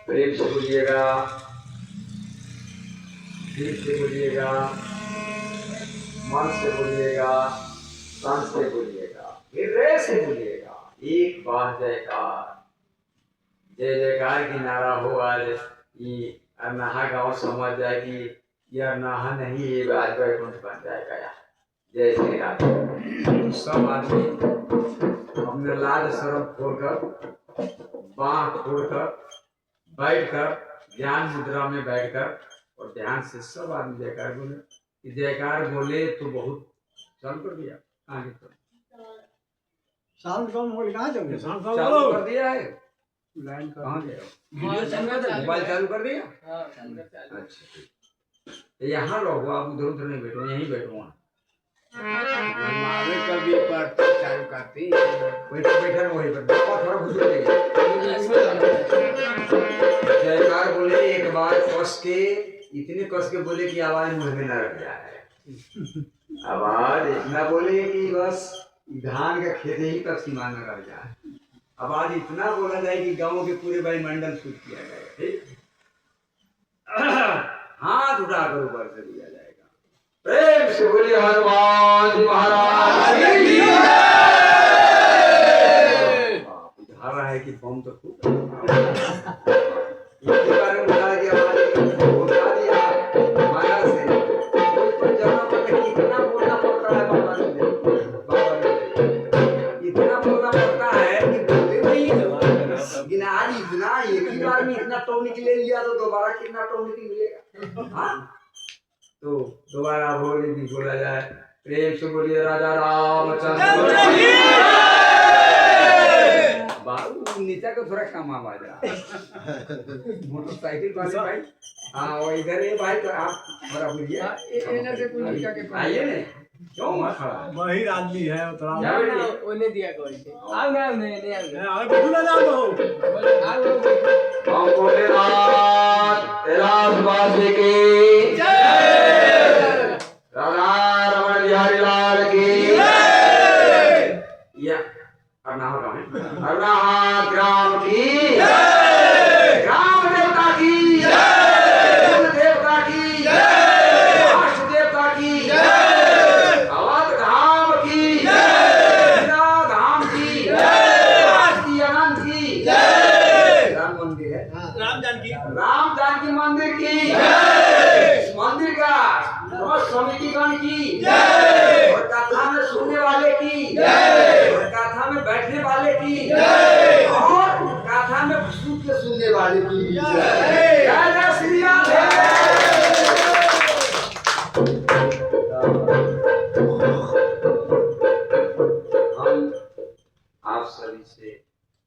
प्रेम से बोलिएगा, दिल से बोलिएगा, मन से बोलिएगा, तन से बोलिएगा, हृदय से बोलिएगा। एक बार जयकार, जय जयकार की नारा हो। आज ये अरनाहा गाँव समझ जाए कि ये अरनाहा नहीं, ये आज वैकुंठ बन जाएगा यार। जय श्री राम। सब आदमी अपने लाज शर्म छोड़कर, बाँह छोड़कर, बैठकर ध्यान मुद्रा में बैठकर और ध्यान से सब आदमी जयकार बोले। कि जयकार बोले तो बहुत चालू कर दिया। आगे तो साउंड कम हो कहाँ जाओगे? चालू कर दिया है। लाइन कहाँ गया? मोबाइल चालू कर दिया। अच्छा, यहाँ लोग आप उधर उधर नहीं बैठो, यहीं बैठो। वहाँ हमारे कभी पर चालू करती वही पर बैठा है, वही पर थोड़ा घुस जयकार बोले एक बार कस के, इतने कस के बोले कि आवाज मुंह में न रख जाए। आवाज इतना बोले कि बस धान का खेत ही तक सीमा न रह जाए। आवाज इतना बोला जाए कि गांव के पूरे वायुमंडल शुद्ध किया जाएगा। ठीक, हाथ उठाकर ऊपर से दिया जाएगा। प्रेम से बोलिए हनुमान जी महाराज की जय। धारा है कि बम तो खूब इसके बारे में बता दिया, बता दिया माया से। कोई जगह पर इतना बोलना पड़ता है, बाबा ने इतना बोलना पड़ता है कि बोलते नहीं है। लेकिन आज इतना एक ही बार में इतना टॉनिक ले लिया तो दोबारा कितना टॉनिक मिलेगा? हाँ, तो दोबारा बोले भी बोला जाए। प्रेम से बोलिए राजा रामचंद्र। बाबू नीचा को थोड़ा कम आवाज आ, मोटरसाइकिल वाले भाई। हाँ, वो इधर है भाई, तो आप थोड़ा बोलिए। आइए ना, क्यों वहाँ खड़ा है? वही आदमी है उतना क्या बेटी? उन्हें दिया कोई से आओ ना नहीं आओ अरे बैठू ना जाओ आओ हम भोलेनाथ कैलाशवासी की राधा रमण बिहारी लाल की या अरनाहा गाँव है अरनाहा ग्राम की ग्राम देवता की कुल देवता की राष्ट्र देवता की अवध धाम की मीरा धाम की काशी अनंत की राम मंदिर है राम जानकी मंदिर की इस मंदिर का समस्त समितिगण की और कथा में सुनने वाले की और कथा में बैठने वाले की और कथा में सूत के सुनने वाले की जय जय श्री राम। हम आप सभी से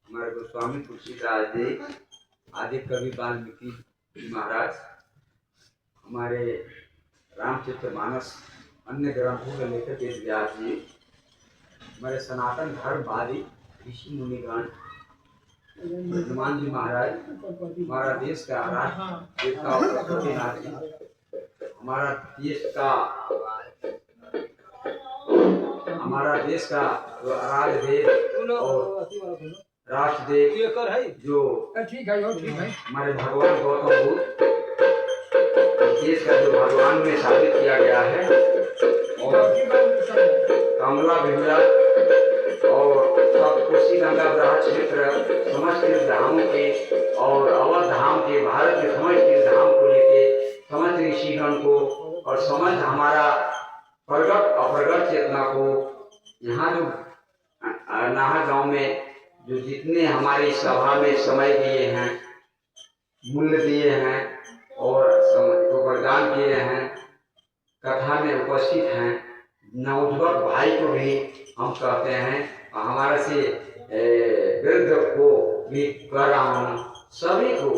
हमारे गोस्वामी तुलसीदास जी आदि कवि वाल्मीकि महाराज हमारे रामचरितमानस अन्य ग्रंथों के लेखक वेद व्यास जी हमारे सनातन धर्मवादी ऋषि मुनिगण हनुमान जी महाराज हमारा देश का राष्ट्र देवता और पशुपतिनाथ जी हमारा देश का राजदेव और राष्ट्रदेव जो ठीक है हमारे भगवान गौतम बुद्ध देश का जो भगवान में साबित किया गया है और कमला बिमला और सब कोसी गंगा ब्रह्म क्षेत्र समस्त धामों के और अवध धाम के भारत के समस्त धाम को लेके समस्त ऋषिगण को और समस्त हमारा प्रगट अप्रगट चेतना को यहाँ जो नाहा गांव में जो जितने हमारी सभा में समय दिए हैं मूल्य दिए हैं और तो वरदान किए हैं कथा में उपस्थित हैं नवजुवक भाई को भी हम कहते हैं और हमारे से वृद्ध को भी कह रहा हूँ सभी को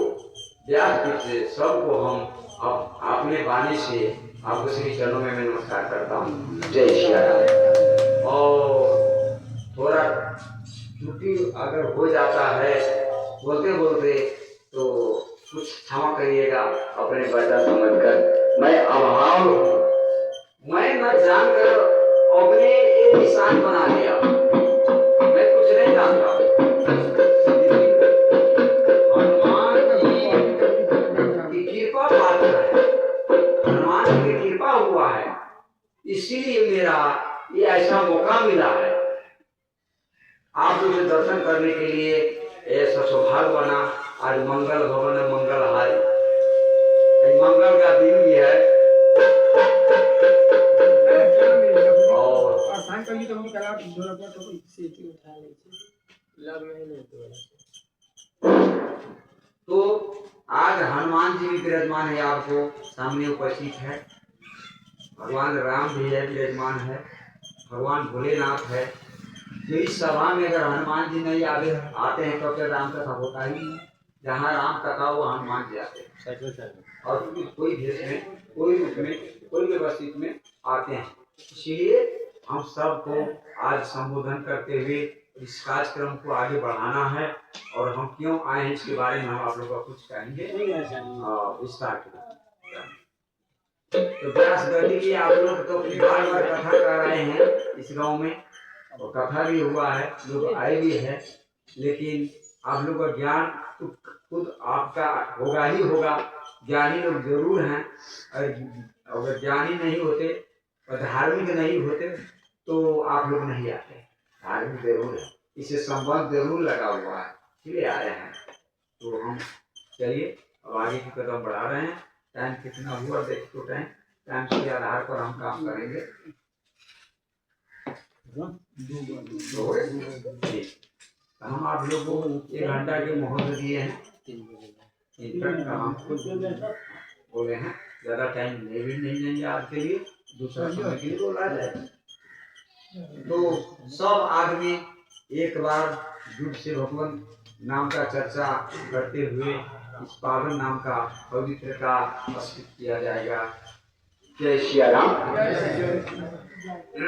व्यासपीठ से सबको हम अपने वाणी से आपको श्री चरणों में मैं नमस्कार करता हूँ। जय श्री राम। और थोड़ा छुट्टी अगर हो जाता है बोलते बोलते तो कुछ क्षमा करिएगा अपने बच्चा समझकर। मैं अभाव हूँ, मैं न जानकर अपने ये निशान बना लिया, मैं कुछ नहीं जानता। हनुमान जी की कृपा पात्र है, हनुमान जी की कृपा हुआ है, इसीलिए मेरा ये ऐसा मौका मिला है आप लोग से दर्शन करने के लिए। ऐसा सौभाग्य बना आज मंगल भवन में मंगल हाय मंगल का दिन भी है और तो आज हनुमान जी भी विराजमान है, आपको सामने उपस्थित है। भगवान राम भी है विराजमान है, भगवान भोलेनाथ है। जो इस सभा में अगर हनुमान जी नहीं आते हैं तो फिर राम कथा होता ही नहीं। जहाँ राम कथा वो हनुमान जी आते हैं और कोई भेष में कोई रूप में कोई व्यवस्थित में आते हैं। इसलिए हम सबको आज संबोधन करते हुए इस कार्यक्रम को आगे बढ़ाना है और हम क्यों आए हैं इसके बारे में हम आप लोगों को कुछ कहेंगे विस्तार के। तो व्यास गद्दी की आप लोग तो बार बार कथा कर रहे हैं इस गांव में और कथा भी हुआ है, लोग आए भी हैं, लेकिन आप लोग का ज्ञान तो खुद आपका होगा ही होगा। ज्ञानी लोग जरूर हैं और अगर ज्ञानी नहीं होते और धार्मिक नहीं होते तो आप लोग नहीं आते। धार्मिक जरूर है, इससे संबंध जरूर लगा हुआ है, इसलिए आए हैं। तो हम चलिए अब आगे की कदम बढ़ा रहे हैं। टाइम कितना हुआ देख तो टाइम के आधार पर हम काम करेंगे। हम आप लोग को 1 घंटा के मुहूर्त दिए हैं, हम खुद बोले हैं ज्यादा टाइम भी नहीं देंगे आज के लिए, दूसरा समय के लिए बोला जाए। तो सब आदमी एक बार जुट से भगवान नाम का चर्चा करते हुए इस पावन नाम का पवित्र का अस्तित्व किया जाएगा। जय श्री राम। हनुमान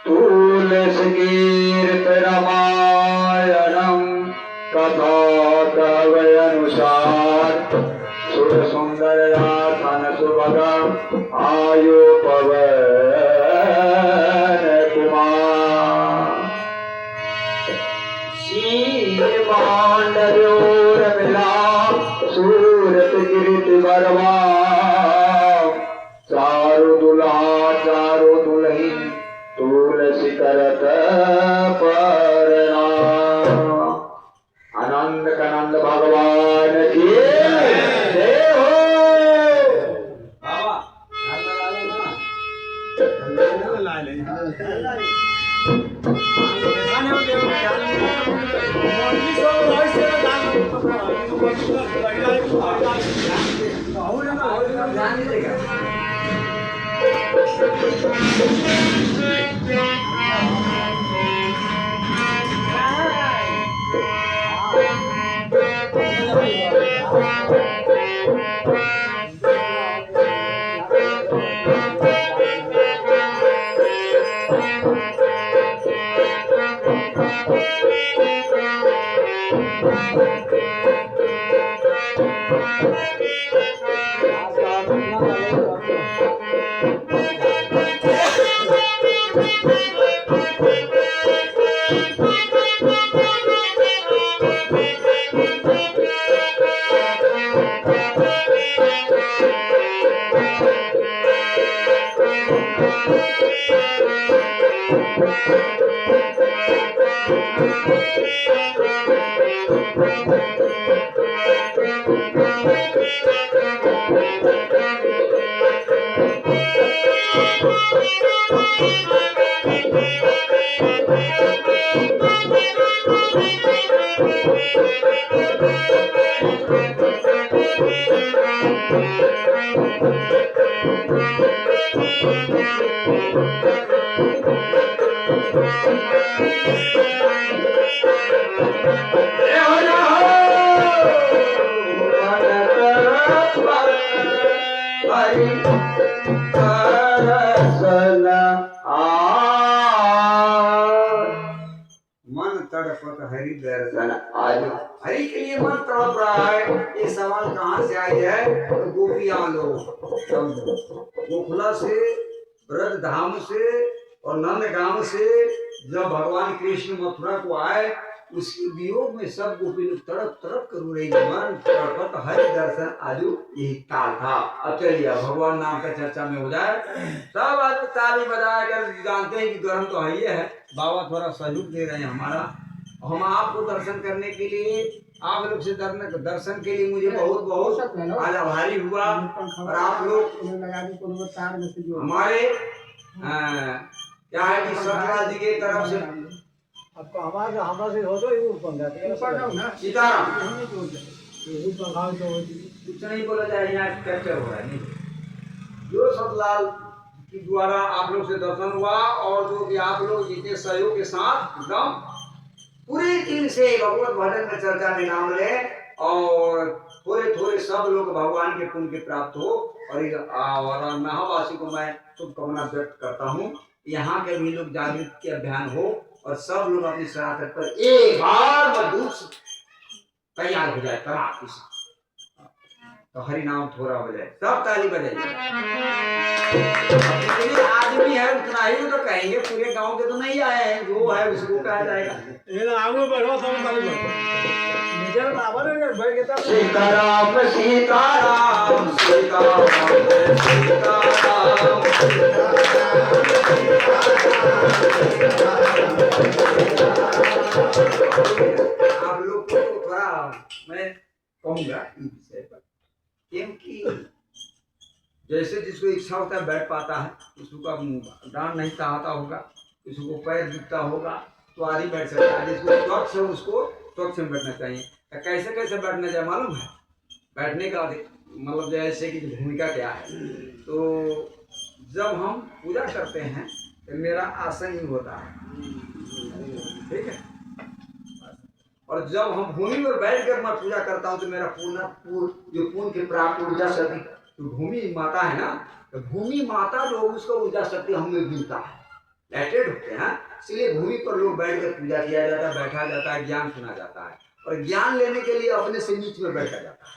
तुलसीकीर्त रामायणं कथा कवयनुसार सुर सुंदर आसन सुभग आयु पवन कुमार मांडव्योर मिला सूरत गिरित बरवा चारु दुल्हा चारु दुल्हीन तुलसी करत प्रणाम। आनंद कानंद भगवान की जय हो। बाबा ला ले खाने में देखो क्या मोटी सो ऐसे दान ध्यान दीजिएगा। मन तड़पत हरि दर्शन आज हरि के लिए मन तड़प रहा है। ये सवाल कहाँ से आई है? तो गोपियां लोग गोकुला से, ब्रज धाम से और नंदगांव से जब भगवान कृष्ण मथुरा को आए, उसके वियोग में सब गोपी लोग तड़प तड़प कर रो रही। मन तड़पत हरि दर्शन आजू यही ताल था। अब चलिए भगवान नाम का चर्चा में हो जाए। सब आदमी ताली बजा कर जानते हैं कि गर्म तो है ही है। बाबा थोड़ा सहयोग दे रहे हैं हमारा। हम आपको दर्शन करने के लिए, आप लोग से दर्शन के लिए मुझे बहुत बहुत आज आभारी हुआ। और आप लोग हमारे क्या है कि सतराज जी की तरफ से आपको हमारा से हो तो ये ऊपर जाते हैं सीताराम यही प्रभाव तो कुछ नहीं बोला जाए, यहाँ कैप्चर हो रहा है। नहीं जो सतलाल के द्वारा आप लोग से दर्शन हुआ और जो कि आप लोग जितने सहयोग के साथ एकदम पूरे दिन से भगवत भजन में चर्चा में नाम ले और थोड़े थोड़े सब लोग भगवान के पुण्य के प्राप्त हो। और महावासी को मैं शुभकामना व्यक्त करता हूँ। यहाँ के भी लोग जागृत के अभियान हो और सब लोग अपनी शरारत पर एक बार मजबूत तैयार हो जाए। तो हरि नाम थोड़ा हो जाए, सब ताली बजाइए। आदमी है उतना ही तो कहेंगे, पूरे गांव के तो नहीं आए हैं। जो है उसको कहा जाएगा। ये आगे बढ़ो सब ताली निजर बाबर ने बैठ के तब सीताराम सीताराम सीताराम सीताराम आप लोग को थोड़ा मैं कहूँगा इस विषय पर, क्योंकि जैसे जिसको इच्छा होता है बैठ पाता है, किसी का डांड नहीं चाहता होगा, किसी को पैर दिखता होगा तो आदि बैठ सकता है। जिसको स्वच्छ है उसको स्वच्छ में बैठना चाहिए। कैसे कैसे बैठना चाहिए मालूम है? बैठने का मतलब जैसे कि भूमिका क्या है। तो जब हम पूजा करते हैं तो मेरा आसन ही होता है ठीक है। और जब हम भूमि पर बैठकर मैं पूजा करता हूँ तो मेरा जो पूर्ण की प्राप्त ऊर्जा शक्ति, तो भूमि माता है ना, तो भूमि माता जो उसका ऊर्जा शक्ति हमें मिलता है, रिलेटेड होते हैं। इसलिए भूमि पर लोग बैठकर पूजा किया जाता है, बैठा जाता है, ज्ञान सुना जाता है। और ज्ञान लेने के लिए अपने से नीच में बैठा जाता है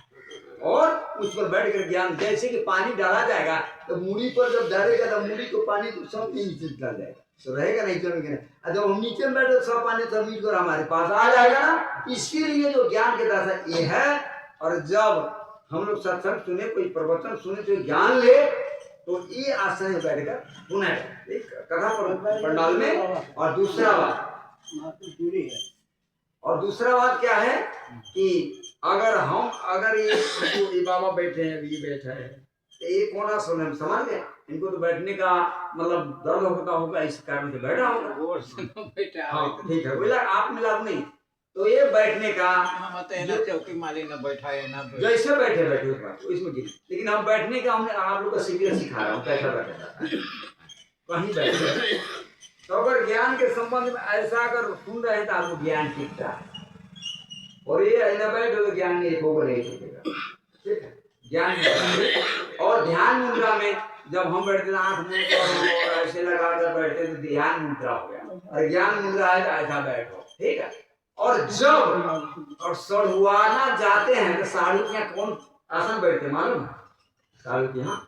और उस पर बैठकर ज्ञान, जैसे कि पानी डाला जाएगा तो मूड़ी पर जब डालेगा तो मूड़ी को पानी तो सब नीचे डाल जाएगा, तो रहेगा नहीं, चलेगा नहीं। जब हम नीचे में बैठे सब पानी सब मिलकर हमारे पास आ जाएगा ना। इसके लिए जो ज्ञान के दशा ये है। और जब हम लोग सत्संग सुने, कोई प्रवचन सुने, तो ज्ञान ले, तो ये आसन में बैठकर सुना कथा पंडाल में। और दूसरा बात क्या है कि अगर ये बाबा बैठे हैं, ये बैठा है, तो ये कौन आसन है, समझ गए? इनको तो बैठने का मतलब दर्द होगा इस कारण से बैठा होगा। हाँ ठीक है, बोला आप मिलाप नहीं, तो ये बैठने का चौकी माली न बैठा है ना, जैसे बैठे बैठे उस बात इसमें गिरी। लेकिन हम बैठने का हमने आप लोग का शिविर सिखा रहा हूँ कैसा बैठा जाता है, कहीं बैठे। तो अगर ज्ञान के संबंध में ऐसा अगर सुन रहे हैं तो आपको ज्ञान टिकता है। और ये न बैठो तो ज्ञान नहीं होगा, नहीं टिकेगा, ठीक है। ज्ञान और ध्यान मुद्रा में जब हम बैठते आंख मूंद और ऐसे लगा कर बैठते तो ध्यान मुद्रा हो गया। और ज्ञान मुद्रा है तो ऐसा बैठो, ठीक है। और जब और सड़ुआना जाते हैं तो साड़ू के यहाँ कौन आसन बैठते मालूम है? साड़ू के यहाँ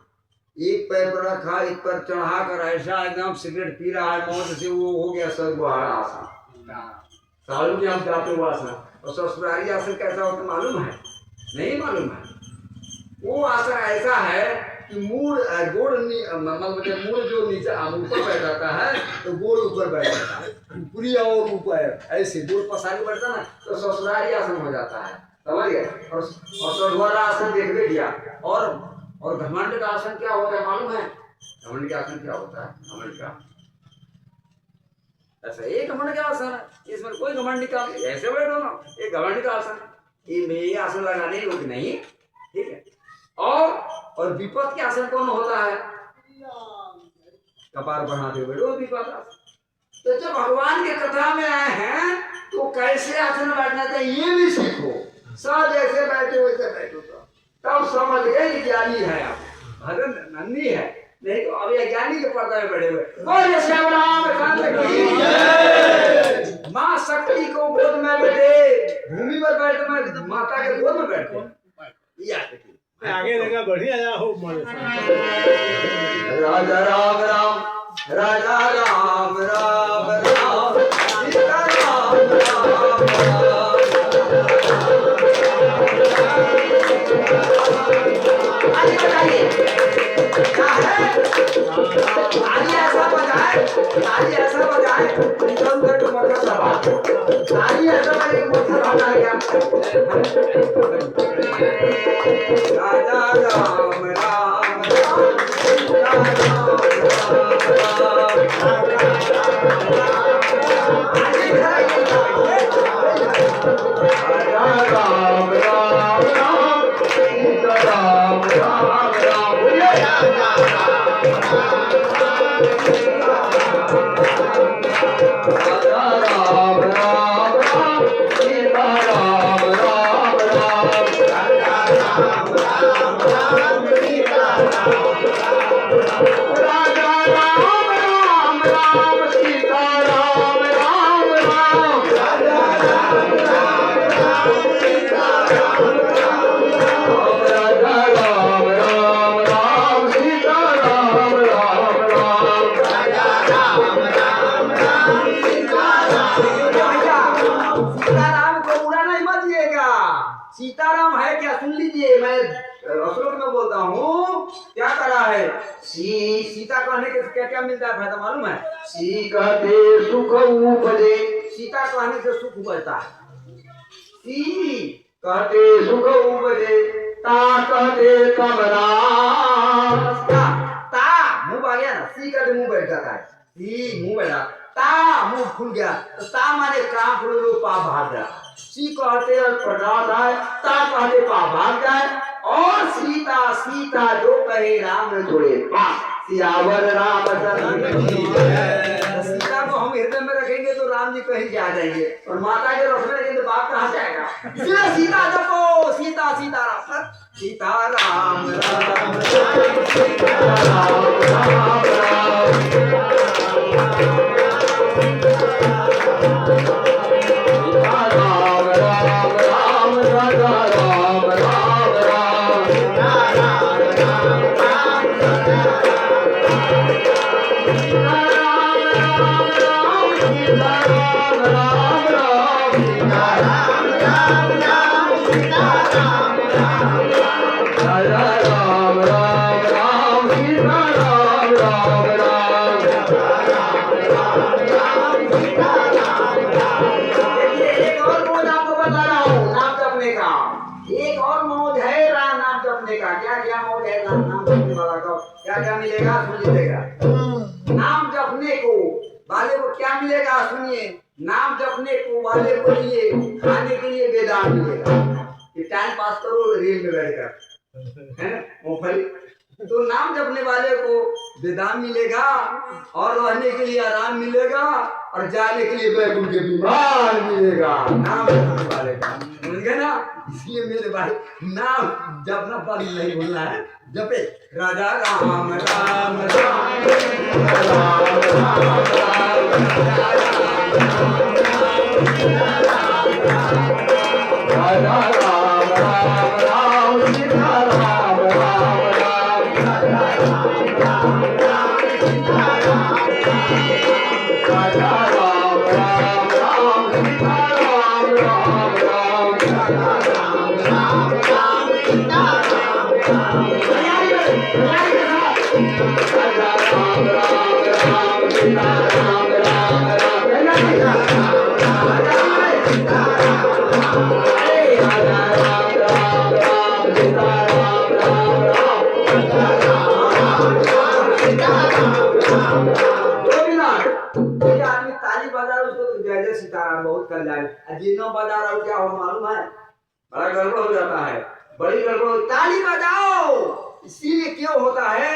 एक पैर पर रखा, एक पैर चढ़ा कर ऐसा एकदम सिगरेट पी रहा है मौत से, वो हो गया सड़ुआना आसन। साड़ू के हम जाते हुआ आसन। और ससुरारी आसन कैसा होता मालूम है? नहीं मालूम है। वो आसन ऐसा है कि मूड गोड़ मतलब मूड जो नीचे ऊपर बैठ जाता है तो गोड़ ऊपर बैठ जाता है, पूरी और ऊपर ऐसे गोड़ पसारी बैठता ना तो ससुरारी आसन हो जाता है, समझ गए? और सढ़ुआरा आसन देखने दिया। और घमंड का आसन क्या होता है मालूम है? घमंड का आसन क्या होता है? घमंड का ऐसा एक घमंड का आसन है, इसमें कोई घमंड का ऐसे बैठो ना, एक घमंड का आसन, ये आसन लगाने योग्य नहीं, ठीक है। और विपद के आसन कौन होता है? कपार बढ़ाते बैठो विपद आसन। तो जब भगवान के कथा में आए हैं तो कैसे आसन बैठना चाहिए ये भी सीखो। सब जैसे बैठे वैसे बैठो, तब समझ गए ज्ञानी है आप, भजन नन्ही है, नहीं तो अभी अज्ञानी के पर्दा में बैठे हुए। बोले श्याम राम माँ शक्ति को गोद में बैठे, भूमि पर बैठे, मैं माता के गोद में बैठे। आगे देखा बढ़िया हो राजा राम राम, राजा राम राम राम, सीता राम राम राम। आगे बताइए क्या है? आगे ऐसा बजाए, आगे ऐसा बजाए एकदम कट मकर सभा, आगे ऐसा बजाए मकर भाना है क्या? राजा राम राम राम, सीता राम राम राम, सीता राम राम राम, सीताराम है क्या? सुन लीजिए, मैं श्लोक में बोलता हूँ। क्या करा है? सीता कहने के क्या क्या मिलता है फायदा मालूम है? सी कहते सुख उपजे, सीता कहने से सुख उपजता है। सी कहते सुख उपजे, ता कहते कमरा, ता मुंह आ गया ना, सी कहते मुंह बैठ जाता है, सी मुंह बैठा, ता मुंह खुल गया, तो ता माने काम खुल पा भाग गया। सी कहते प्रकाश है, ता कहते पा भाग जाए। और सीता सीता जो कहे राम न जोड़े, सियावर रामचंद्र की जय। सीता को हम हम हृदय में रखेंगे तो राम जी कहीं से आ जाएंगे, और माता के रख में रखेंगे तो बाप कहाँ से आएगा। इसलिए सीता जपो, सीता सीता राम, सीता राम राम सीता राम राम क्या क्या मिलेगा सुन लीजिएगा। नाम जपने को वाले को क्या मिलेगा सुनिए। नाम जपने को वाले को लिए खाने के लिए बेदान मिलेगा। ये टाइम पास करो रेल में बैठकर, है ना मूंगफली। तो नाम जपने वाले को बेदान मिलेगा, और रहने के लिए आराम मिलेगा, और जाने के लिए बैकुंठ के विमान मिलेगा। नाम जपने वाले का समझ गए ना। इसलिए मेरे भाई नाम जपना बंद नहीं भूलना है। जपे राजा राम राम राम राम राजा राम राम राम सीता राम राम राम राजा राम राम राम सीता राम राम सीताराम बहुत कल्याण। जिन्हों बजा रहा हूँ क्या हो मालूम है, बड़ा गड़बड़ हो जाता है, बड़ी गड़बड़। ताली बजाओ इसीलिए क्यों होता है,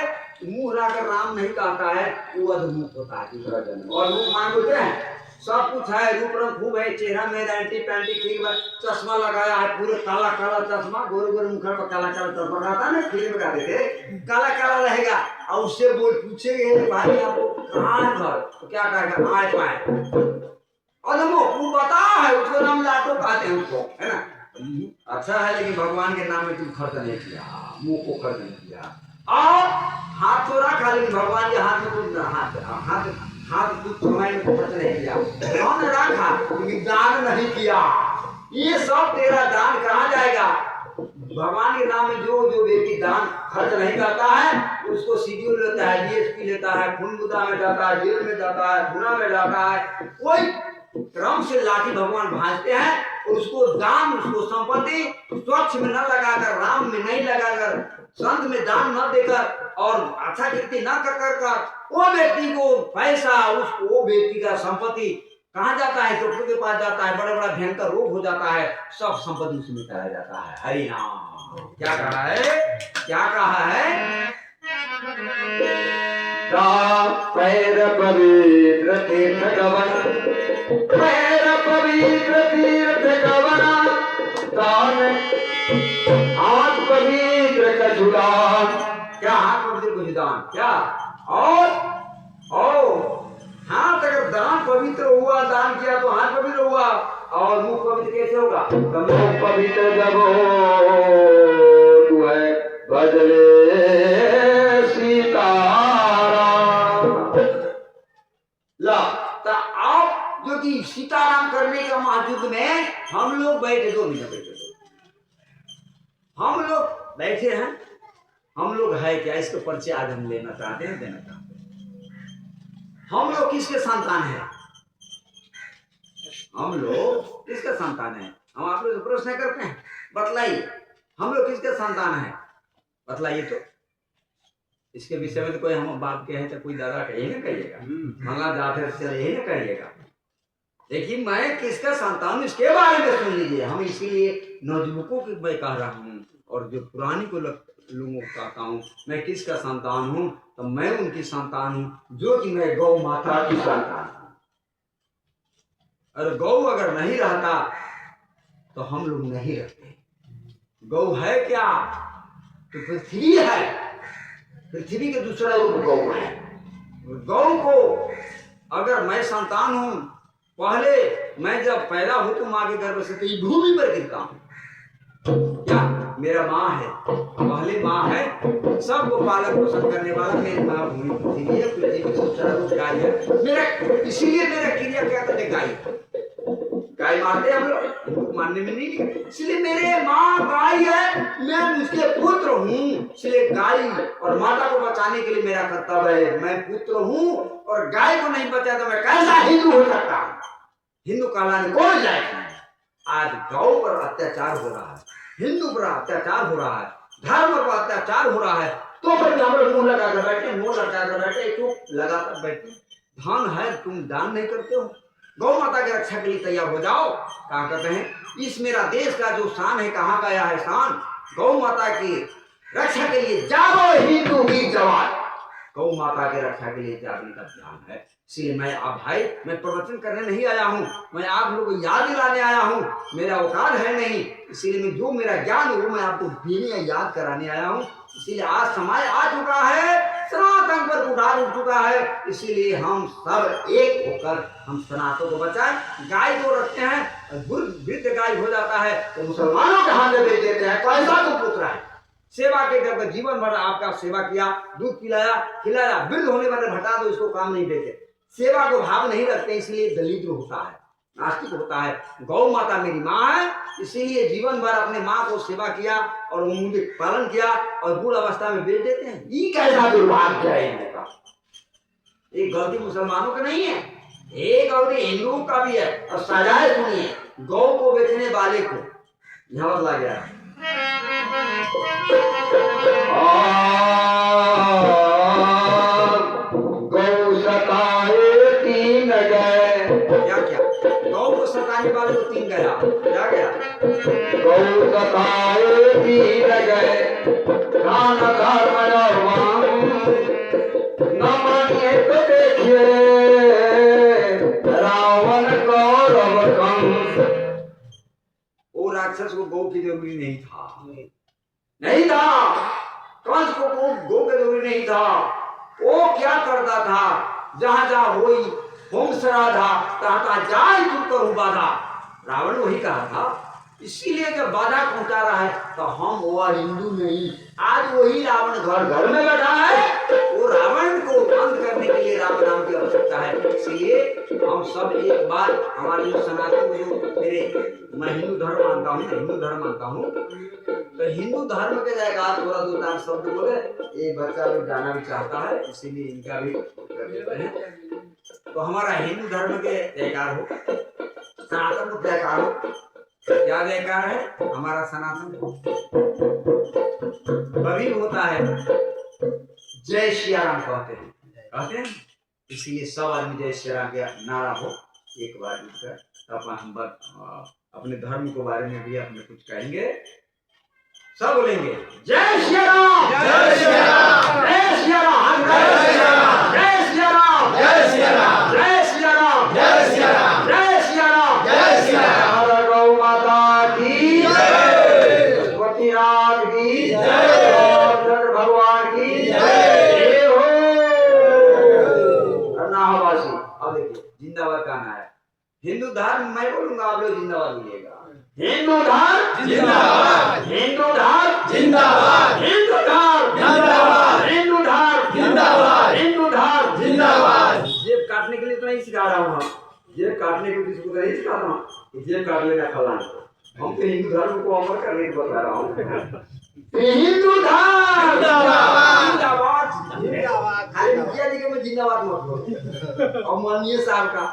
मुंह लाकर राम नहीं कहता है, वो अधमुख होता है दूसरा जन्म। और मुंह मान बोलते हैं सब कुछ है, रूप रंग खूब है, चेहरा में एंटी पैंटी क्रीम है, चश्मा लगाया है, पूरे काला काला चश्मा, गोरे गोरे मुखर पर काला काला चश्मा लगाता है ना, फिल्म में गाते थे काला काला रहेगा। और उससे बोल पूछेंगे भाई आपको कहाँ है घर, तो क्या कहेगा आए पाए। अधमुख वो बता है, उसको नाम लाटो कहते हैं उसको, है ना। अच्छा है लेकिन भगवान के नाम में तुम खर्च नहीं किया, मुंह को खर्च नहीं किया, और हाथ तो रखा लेकिन भगवान के हाथ में कुछ हाथ हाथ हाथ कुछ समय में खर्च नहीं किया। कौन रखा लेकिन दान नहीं किया। ये सब तेरा दान कहाँ जाएगा। भगवान के नाम में जो जो व्यक्ति दान खर्च नहीं करता है उसको शेड्यूल लेता है, डीएसपी लेता है, खून गुदा में जाता है, जेल में जाता है, गुना में जाता है। कोई क्रम से लाठी भगवान भाजते हैं, उसको दान उसको संपत्ति स्वच्छ में न लगाकर, राम में नहीं लगाकर, संत में दान न देकर और अच्छा कृति न कर वो व्यक्ति को पैसा, उसको वो व्यक्ति का संपत्ति कहाँ जाता है, डॉक्टर के पास जाता है, बड़ा बड़ा भयंकर रोग हो जाता है, सब संपत्ति उसमें कराया जाता है। हरि नाम क्या कहा है, क्या कहा है। पैर पवित्र तीर्थ गवन, पैर पवित्र तीर्थ गवन, दान हाथ पवित्र कछुदान। क्या हाथ पवित्र कछुदान क्या। और हाथ अगर दान पवित्र हुआ, दान किया तो हाथ पवित्र हुआ, और मुख पवित्र कैसे होगा। मुख पवित्र जब हो तू है भजले सीताराम। ला आप जो कि सीताराम करने का महायुद्ध में हम लोग बैठे, 2 मिनट बैठे, हम लोग बैठे हैं, हम लोग है क्या, इसके परिचय आज हम लेना चाहते हैं, देना चाहते हैं। हम लोग किसके संतान हैं, हम लोग किसके संतान हैं। हम आप लोग प्रश्न करते हैं, बतलाइए हम लोग किसके संतान हैं, बतलाइए। तो इसके विषय में तो कोई हम बाप के हैं तो कोई दादा कहिए ना, कहिएगा मंगला जाते चले ना कहिएगा। देखिए मैं किसका संतान हूँ इसके बारे में सुन लीजिए। हम इसीलिए नवजुवकों की मैं कह रहा हूँ, और जो पुरानी को लोगों को कहता हूँ मैं किसका संतान हूँ, तो मैं उनकी संतान हूँ जो कि मैं गौ माता की संतान हूँ। और गौ अगर नहीं रहता तो हम लोग नहीं रहते। गौ है क्या? तो पृथ्वी है, पृथ्वी के दूसरा रूप गौ है। गौ को अगर मैं संतान हूं, पहले मैं जब पैदा हूं तो माँ के गर्भ से तो ये भूमि पर गिरता हूं। क्या मेरा माँ है, पहले माँ है, सबको पालन पोषण करने वाला मेरी माँ भूमि पृथ्वी है, पृथ्वी के दूसरा रूप गाय है मेरा। इसीलिए मेरा क्रिया क्या करते गाय, गाय मारते हम लोग, मानने में नहीं लिखा। इसलिए मेरे माँ गाय है, मैं उसके पुत्र हूँ, इसलिए गाय और माता को बचाने के लिए मेरा कर्तव्य है। मैं पुत्र हूँ और गाय को नहीं बचा तो मैं कैसा हिंदू हो सकता हूँ? हिंदू कहलाने कौन जाए? आज गौ पर अत्याचार हो रहा है, हिंदू पर अत्याचार हो रहा है, धर्म पर अत्याचार हो रहा है, तो फिर हम लोग मुंह लगा कर बैठे, मुंह लगा कर बैठे, चुप लगा कर बैठे। धन है, तुम दान नहीं करते हो। गौ माता की रक्षा के लिए तैयार हो जाओ। कहा कहते हैं इस मेरा देश का जो शान है, कहाँ गया है शान? गौ माता की रक्षा के लिए जागो हिंदू वीर जवान। गौ माता की रक्षा के लिए जागने का ध्यान है। इसलिए मैं आप भाई, मैं प्रवचन करने नहीं आया हूँ, मैं आप लोगों को याद दिलाने आया हूँ। मेरा औकात है नहीं, इसीलिए मैं जो मेरा ज्ञान है वो मैं आपको देने या याद कराने आया हूँ। इसीलिए आज समय आ चुका है, सनातन पर उठार उठ चुका है। इसीलिए हम सब एक होकर हम सनातन को बचाएं। गाय को रखते हैं, वृद्ध गाय हो जाता है तो मुसलमानों के हाथ में बेच देते हैं। कैसा तो पुत्र है, सेवा के करके जीवन भर आपका सेवा किया, दूध पिलाया खिलाया, वृद्ध होने वाले हटा दो, इसको काम नहीं देते, सेवा को भाव नहीं रखते, इसलिए दलिद्र होता है, नास्तिक होता है। गौ माता मेरी माँ है, इसीलिए जीवन भर अपने माँ को सेवा किया और उनके पालन किया और बूढ़ अवस्था में बेच देते हैं। ये कैसा दुर्भाग्य है इनका? एक गलती मुसलमानों का नहीं है, एक गलती हिंदुओं का भी है। और सजाए सुनिए, गौ को बेचने वाले को यहाँ बदला गया है। गौ सताए तीन गए, क्या क्या? गौ को सताने वाले को तीन गया, क्या गया? गौ सताए तीन गए, दान धर्म न मानिए तो देखिए रावण कौरव कंस। वो राक्षस को गौ की जरूरी नहीं था, नहीं था। कंस को गौ की जरूरी नहीं था। वो क्या करता था, जहां जहां होई होम श्राद्धा तहाँ जाए तुम करूं बाधा। रावण वही कहा था। इसीलिए जब बाधा पहुंचा रहा है तो हम वो हिंदू नहीं, आज वही रावण घर घर में बैठा है। वो रावण को बंद करने के लिए राम नाम की आवश्यकता है। इसलिए हम सब एक बार हमारे जो सनातन जो मैं हिंदू धर्म मानता हूँ, हिंदू धर्म मानता हूँ, तो हिंदू धर्म के जयकार थोड़ा दो चार शब्द बोले। एक बच्चा लोग जाना भी चाहता है, इसीलिए इनका भी कर देते हैं। तो हमारा हिंदू धर्म के जयकार हो, सनातन को जयकार हो। क्या जयकार है हमारा सनातन? कभी होता है जय श्री राम कहते हैं। इसलिए सब आदमी जय श्री राम का नारा हो एक बार जुटकर। हम अपने धर्म के बारे में भी अपने कुछ कहेंगे, सब बोलेंगे जय श्री राम, जय श्री राम, जय श्री राम, जय श्री राम, जय श्री राम, जय श्री राम, जय श्री राम, जय श्री राम, जय श्री राम, जय श्री राम। हर गौ माता की जय, पतिनाथ की जय, और भगवान की जय हो। नाहवासी अब देखिए जिंदाबाद का आना है। हिंदू धर्म मैं बोलूंगा, आप लोग जिंदाबाद बोलिएगा। हिंदू धर्म जिंदाबाद, हिंदू धर्म जिंदाबाद, हिंदू धर्म जिंदाबाद, हिंदू धर्म जिंदाबाद, हिंदू धर्म जिंदाबाद। जेब काटने के लिए तो नहीं सिखा रहा हूँ, जेब काटने के किसी को नहीं सिखा रहा हूँ, जेब काट लेना फलान को। हम तो हिंदू धर्म को अमर करने को बता रहा हूँ। हिंदू धर्म जिंदाबाद, जिंदाबाद, खाली मुखिया जी के में जिंदाबाद मत बोलो, और माननीय साहब का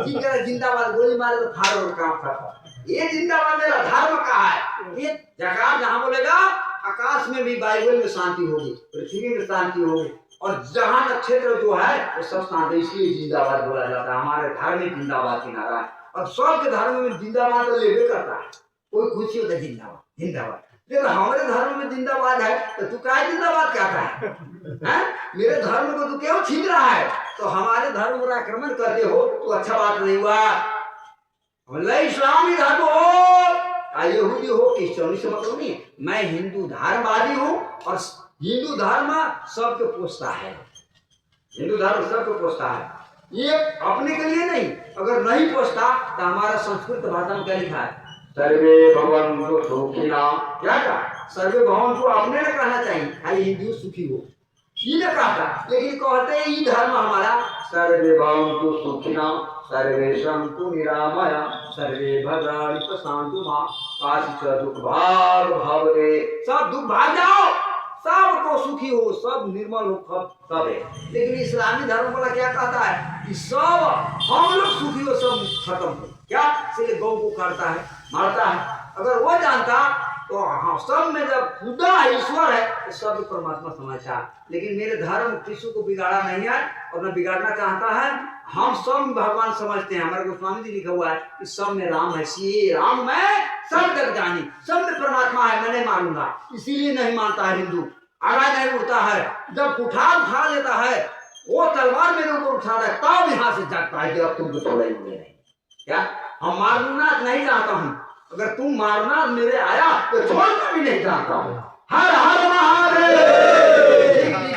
जिनका जिंदाबाद गोली मारे तो फाड़ और काम खाता। ये जिंदाबाद मेरा धर्म का है। ये जकात जहाँ बोलेगा आकाश में भी बाइबल में शांति होगी, पृथ्वी में शांति होगी, और जहाँ का क्षेत्र जो है वो सब शांति। इसलिए जिंदाबाद बोला जाता है। हमारे धर्म में जिंदाबाद की नारा है, और सबके धर्म में जिंदाबाद तो लेबे करता है। कोई खुशी होता है जिंदाबाद जिंदाबाद, लेकिन हमारे धर्म में जिंदाबाद है तो तू क्या जिंदाबाद कहता है? मेरे धर्म को तू क्यों छीन रहा है? तो हमारे धर्म पर आक्रमण करते हो तो अच्छा बात नहीं हुआ। बोला इस्लामी धर्म हो, यहूदी हो, क्रिश्चियन से मतलब नहीं, मैं हिंदू धर्मवादी हूँ और हिंदू धर्म सबको पोसता है, हिंदू धर्म सबको पोसता है, ये अपने के लिए नहीं। अगर नहीं पोसता तो हमारा संस्कृत भाषा में क्या लिखा है, सर्वे भवन्तु सुखिनः। क्या कहा, सर्वे भवन्तु अपने ने कहना चाहिए, खाली हिंदू सुखी हो ये ने कहा, लेकिन कहते हैं ये धर्म हमारा सर्वे भवन्तु सुखिनः सर्वे सन्तु निरामया सर्वे भद्राणि पश्यन्तु मा काचित् दुःखभाग् भवते। सब दुख भाग जाओ, सब तो सुखी हो, सब निर्मल हो, सब है। लेकिन इस्लामी धर्म वाला क्या कहता है कि सब हम लोग सुखी हो, सब खत्म हो, क्या इसलिए गौ को काटता है, मारता है। अगर वो जानता तो हाँ, सब में जब खुदा ईश्वर है तो सब परमात्मा समझता है। लेकिन मेरे धर्म किसी को बिगाड़ा नहीं है और न बिगाड़ना चाहता है, हम सब भगवान समझते हैं। हमारे गोस्वामी जी लिखा हुआ है कि सब में राम है, सी राम में सब जग जानी, सब में परमात्मा है, मैं नहीं मानूंगा, इसीलिए नहीं मानता है हिंदू। आगा नहीं उठता है, जब कुठार उठा लेता है, वो तलवार मेरे ऊपर उठाता है, तब यहाँ से जागता है कि अब तुमको छोड़ेंगे नहीं। क्या हम मारना नहीं चाहता हूँ, अगर तुम मारना मेरे आया तो छोड़ना भी नहीं चाहता हूँ। हर हर महादेव।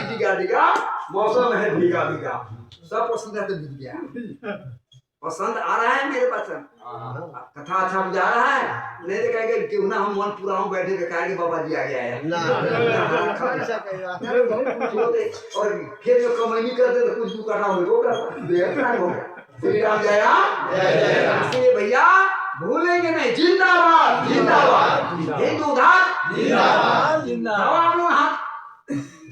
भीगा भीगा मौसम है, भीगा भीगा सब पसीना तो भीग गया। पसंद आ रहा है मेरे पसंद, कथा अच्छा बुझा रहा है, नहीं तो कहेंगे क्यों ना हम मन पूरा हम बैठे के कहेंगे बाबा जी आ गया है और खेत में कमाई करते तो कुछ करना हो वो करता हो गया। श्री राम जय राम जय राम। इसलिए भैया भूलेंगे नहीं, जिंदाबाद जिंदाबाद, हिंदू धर्म जिंदाबाद जिंदाबाद,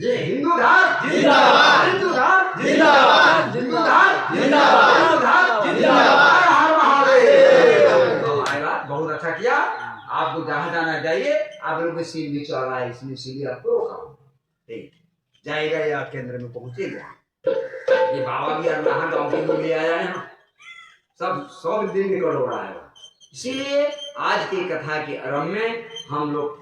ये हिंदू धर्म जिंदाबाद, हिंदू धर्म जिंदाबाद, हिंदू धर्म जिंदाबाद, हिंदू धर्म जिंदाबाद। हर महादेव। बहुत अच्छा किया, आपको जहाँ जाना जाइए, आप लोग को सील भी चल रहा है, इसमें सीढ़ी आपको रोका जाएगा या केंद्र में पहुंचेगा। ये बाबा भी अल्लाह गाँव के लोग ले आया है, सब दिन निकल हो रहा है। इसीलिए आज की कथा के आरंभ में हम लोग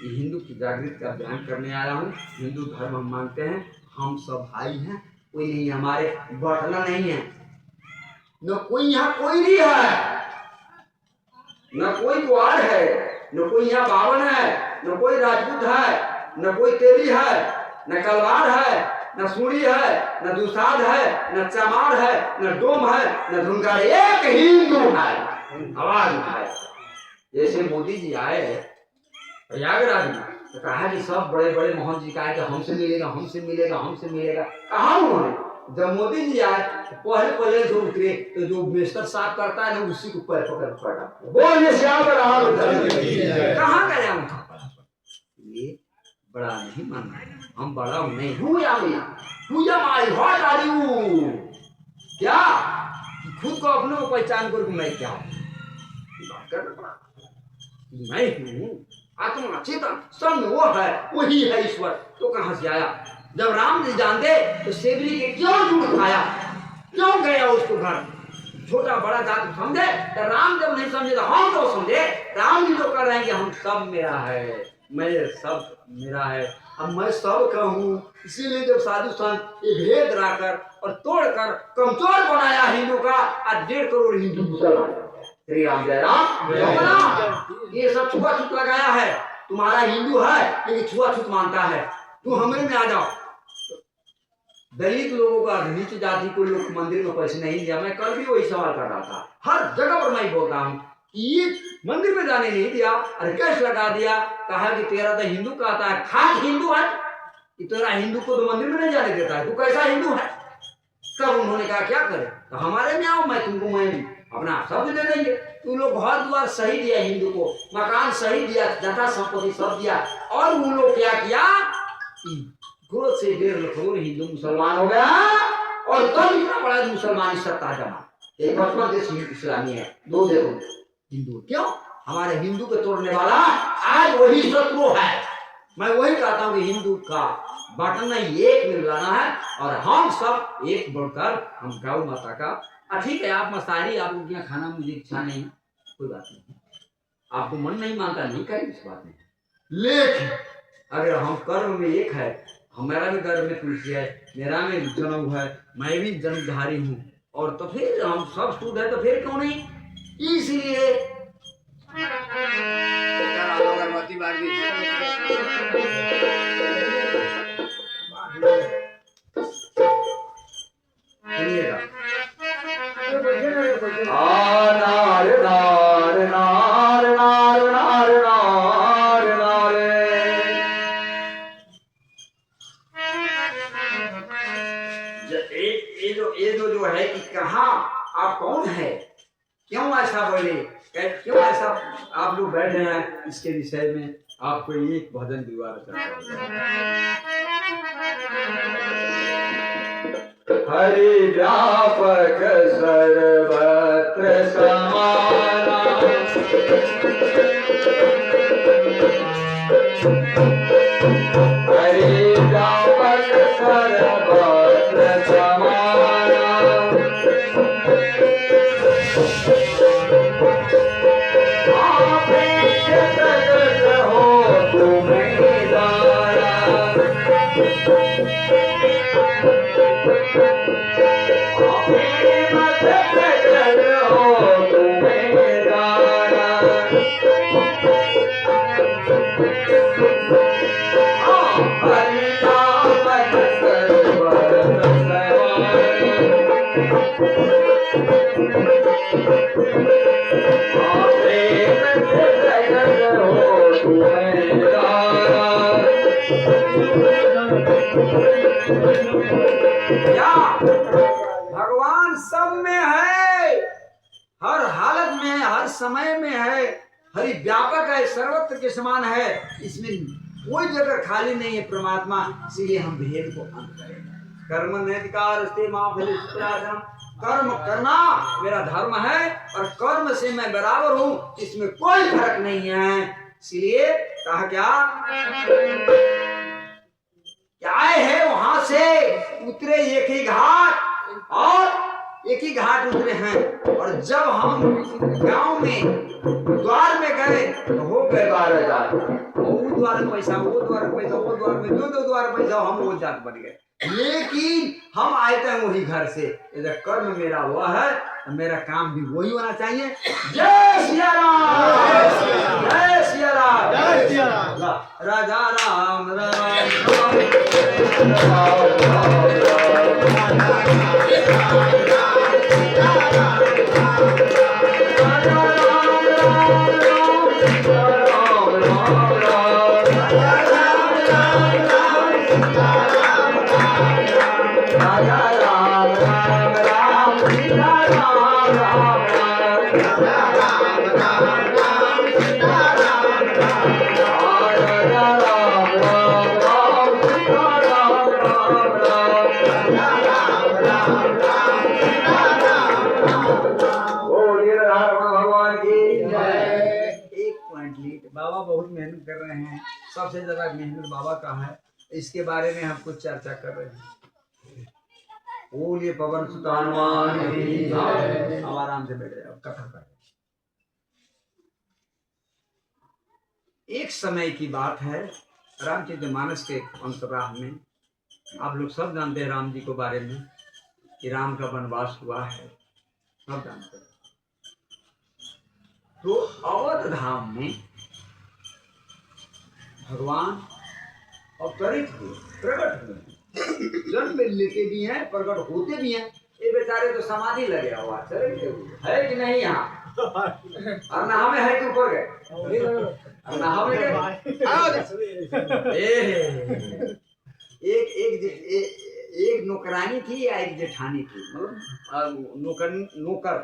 हिंदू की जागृति का अभियान करने आया हूँ। हिंदू धर्म हम मानते हैं, हम सब भाई हैं, कोई नहीं हमारे बटना नहीं है, न कोई यहाँ कोई नहीं है, न कोई ग्वाल है, न कोई यहाँ बावन है, न कोई राजपूत है, न कोई तेली है, न कलवार है, न सूरी है, न दुसाध है, न चमार है, न डोम है, न धुनकार, एक हिंदू है। आवाज उठाए। जैसे मोदी जी आए प्रयागराज में तो कहा कि सब बड़े बड़े मोहन जी कहा कि हमसे मिलेगा, हमसे मिलेगा, हमसे मिलेगा। कहा उन्होंने, जब मोदी जी आए तो पहले जो उतरे तो जो बिस्तर साफ करता है ना उसी को पैर पकड़ पड़ा बोले श्याम राम कहाँ गया उनका। ये बड़ा नहीं मानना, हम बड़ा नहीं हूँ या माई व्हाट आर यू, क्या खुद को अपने को पहचान कर मैं क्या हूँ, बात करना पड़ा। मैं हूँ आत्मा चेतन, सब वो है, वही है ईश्वर। तो कहाँ से आया? जब राम जी जानते तो सेवरी के क्यों झूठ खाया, क्यों गया उसको घर? छोटा बड़ा जात समझे तो राम जब नहीं समझे तो हम तो समझे। राम जी जो कर रहे हैं कि हम सब मेरा है, मैं सब मेरा है, अब मैं सब का हूँ। इसीलिए जब साधु संत ये भेद लाकर और तोड़कर कमजोर बनाया हिंदू का, आज 1.5 करोड़ हिंदू मुसलमान। श्री राम जय राम। ये सब छुआछूत लगाया है, तुम्हारा हिंदू है लेकिन छुआछूत मानता है, तुम हमरे में आ जाओ। दलित लोगों का, नीच जाति को लोग मंदिर में पैसे नहीं दिया। मैं कल भी वही सवाल कर रहा था, हर जगह पर मैं बोलता हूँ कि ये मंदिर में जाने नहीं दिया, अरे केस लगा दिया, कहा कि तेरा तो हिंदू कहता है, खास हिंदू है कि तेरा हिंदू को तो मंदिर में नहीं जाने देता है, तू कैसा हिंदू है? तब उन्होंने कहा क्या करे, तो हमारे में आओ, मैं तुमको मैं अपना सब दे देंगे। तू लोग घर द्वार सही दिया, हिंदू को मकान सही दिया, जता संपत्ति सब दिया, और उन लोग क्या किया, क्रोध से 1.5 करोड़ हिंदू मुसलमान हो गया। और तब इतना बड़ा मुसलमानी सत्ता जमा, एक 55 देश इस्लामी है, 2 देखो हिंदू। क्यों? हमारे हिंदू को तोड़ने वाला आज वही शत्रु है। मैं वही कहता हूँ कि हिंदू का बांटना एक में लाना है, और हम सब एक बढ़कर हम गौ माता का। ठीक है, आप मसारी आप उनके यहाँ खाना मुझे इच्छा नहीं, कोई बात नहीं, आपको मन नहीं मानता नहीं करें, इस बात में। लेकिन अगर हम कर्म में एक है, हमारा भी गर्भ में तुलसी है, मेरा में जन्म है, मैं भी जन्मधारी हूँ, और तो फिर हम सब शुद्ध है, तो फिर क्यों नहीं इसलिए अगरबत्ती बार दी सुनिएगा। नार नार नार नार नार नार नारे। ये जो है कि कहाँ आप कौन है, क्यों ऐसा बोले, क्यों ऐसा आप लोग बैठे हैं, इसके विषय में आपको एक भजन द्वारा हरि व्यापक सर्वत्र समाना। हरि व्यापक सर्वत्र समाना। अपेक्ष प्रकट हो तुम्हें दारा। क्या भगवान सब में है, हर हालत में, हर समय में है, हरि व्यापक है, सर्वत्र के समान है, इसमें कोई जगह खाली नहीं है परमात्मा। इसलिए हम भेद को अंत करें। कर्म नैतिकार कर्म करना मेरा धर्म है और कर्म से मैं बराबर हूँ, इसमें कोई फर्क नहीं है। इसलिए कहा क्या आए हैं वहां से उतरे एक ही घाट और एक ही घाट उतरे हैं। और जब हम गांव में द्वार में गए तो हो गए 12,000। वो द्वार में पैसा, वो द्वार में पैसा, वो द्वार में दो द्वार में पैसा, हम वो जात बन गए। लेकिन हम आए थे वही घर से। यदि कर्म मेरा हुआ है तो मेरा काम भी वही होना चाहिए। जय सिया राम, जय सिया राम, जय सिया राम। राजा राम राम बाबा बहुत मेहनत कर रहे हैं, सबसे ज्यादा मेहनत बाबा का है। इसके बारे में हम कुछ चर्चा कर रहे हैं। बोलिए पवन सुत हनुमान की जय। अब आराम से बैठे जाओ, कथा कर। एक समय की बात है, रामचरितमानस के अंतराह में आप लोग सब जानते हैं राम जी के बारे में कि राम का वनवास हुआ है, सब जानते हैं। तो अवध धाम में भगवान अवतरित हुए, प्रकट हुए, जन्म लेते भी हैं, प्रकट होते भी हैं। ये बेचारे तो समाधि लगे हुआ चले है कि नहीं यहाँ, और नहा में है कि ऊपर गए, नहा में गए। एक नौकरानी थी या एक जेठानी थी, मतलब नौकर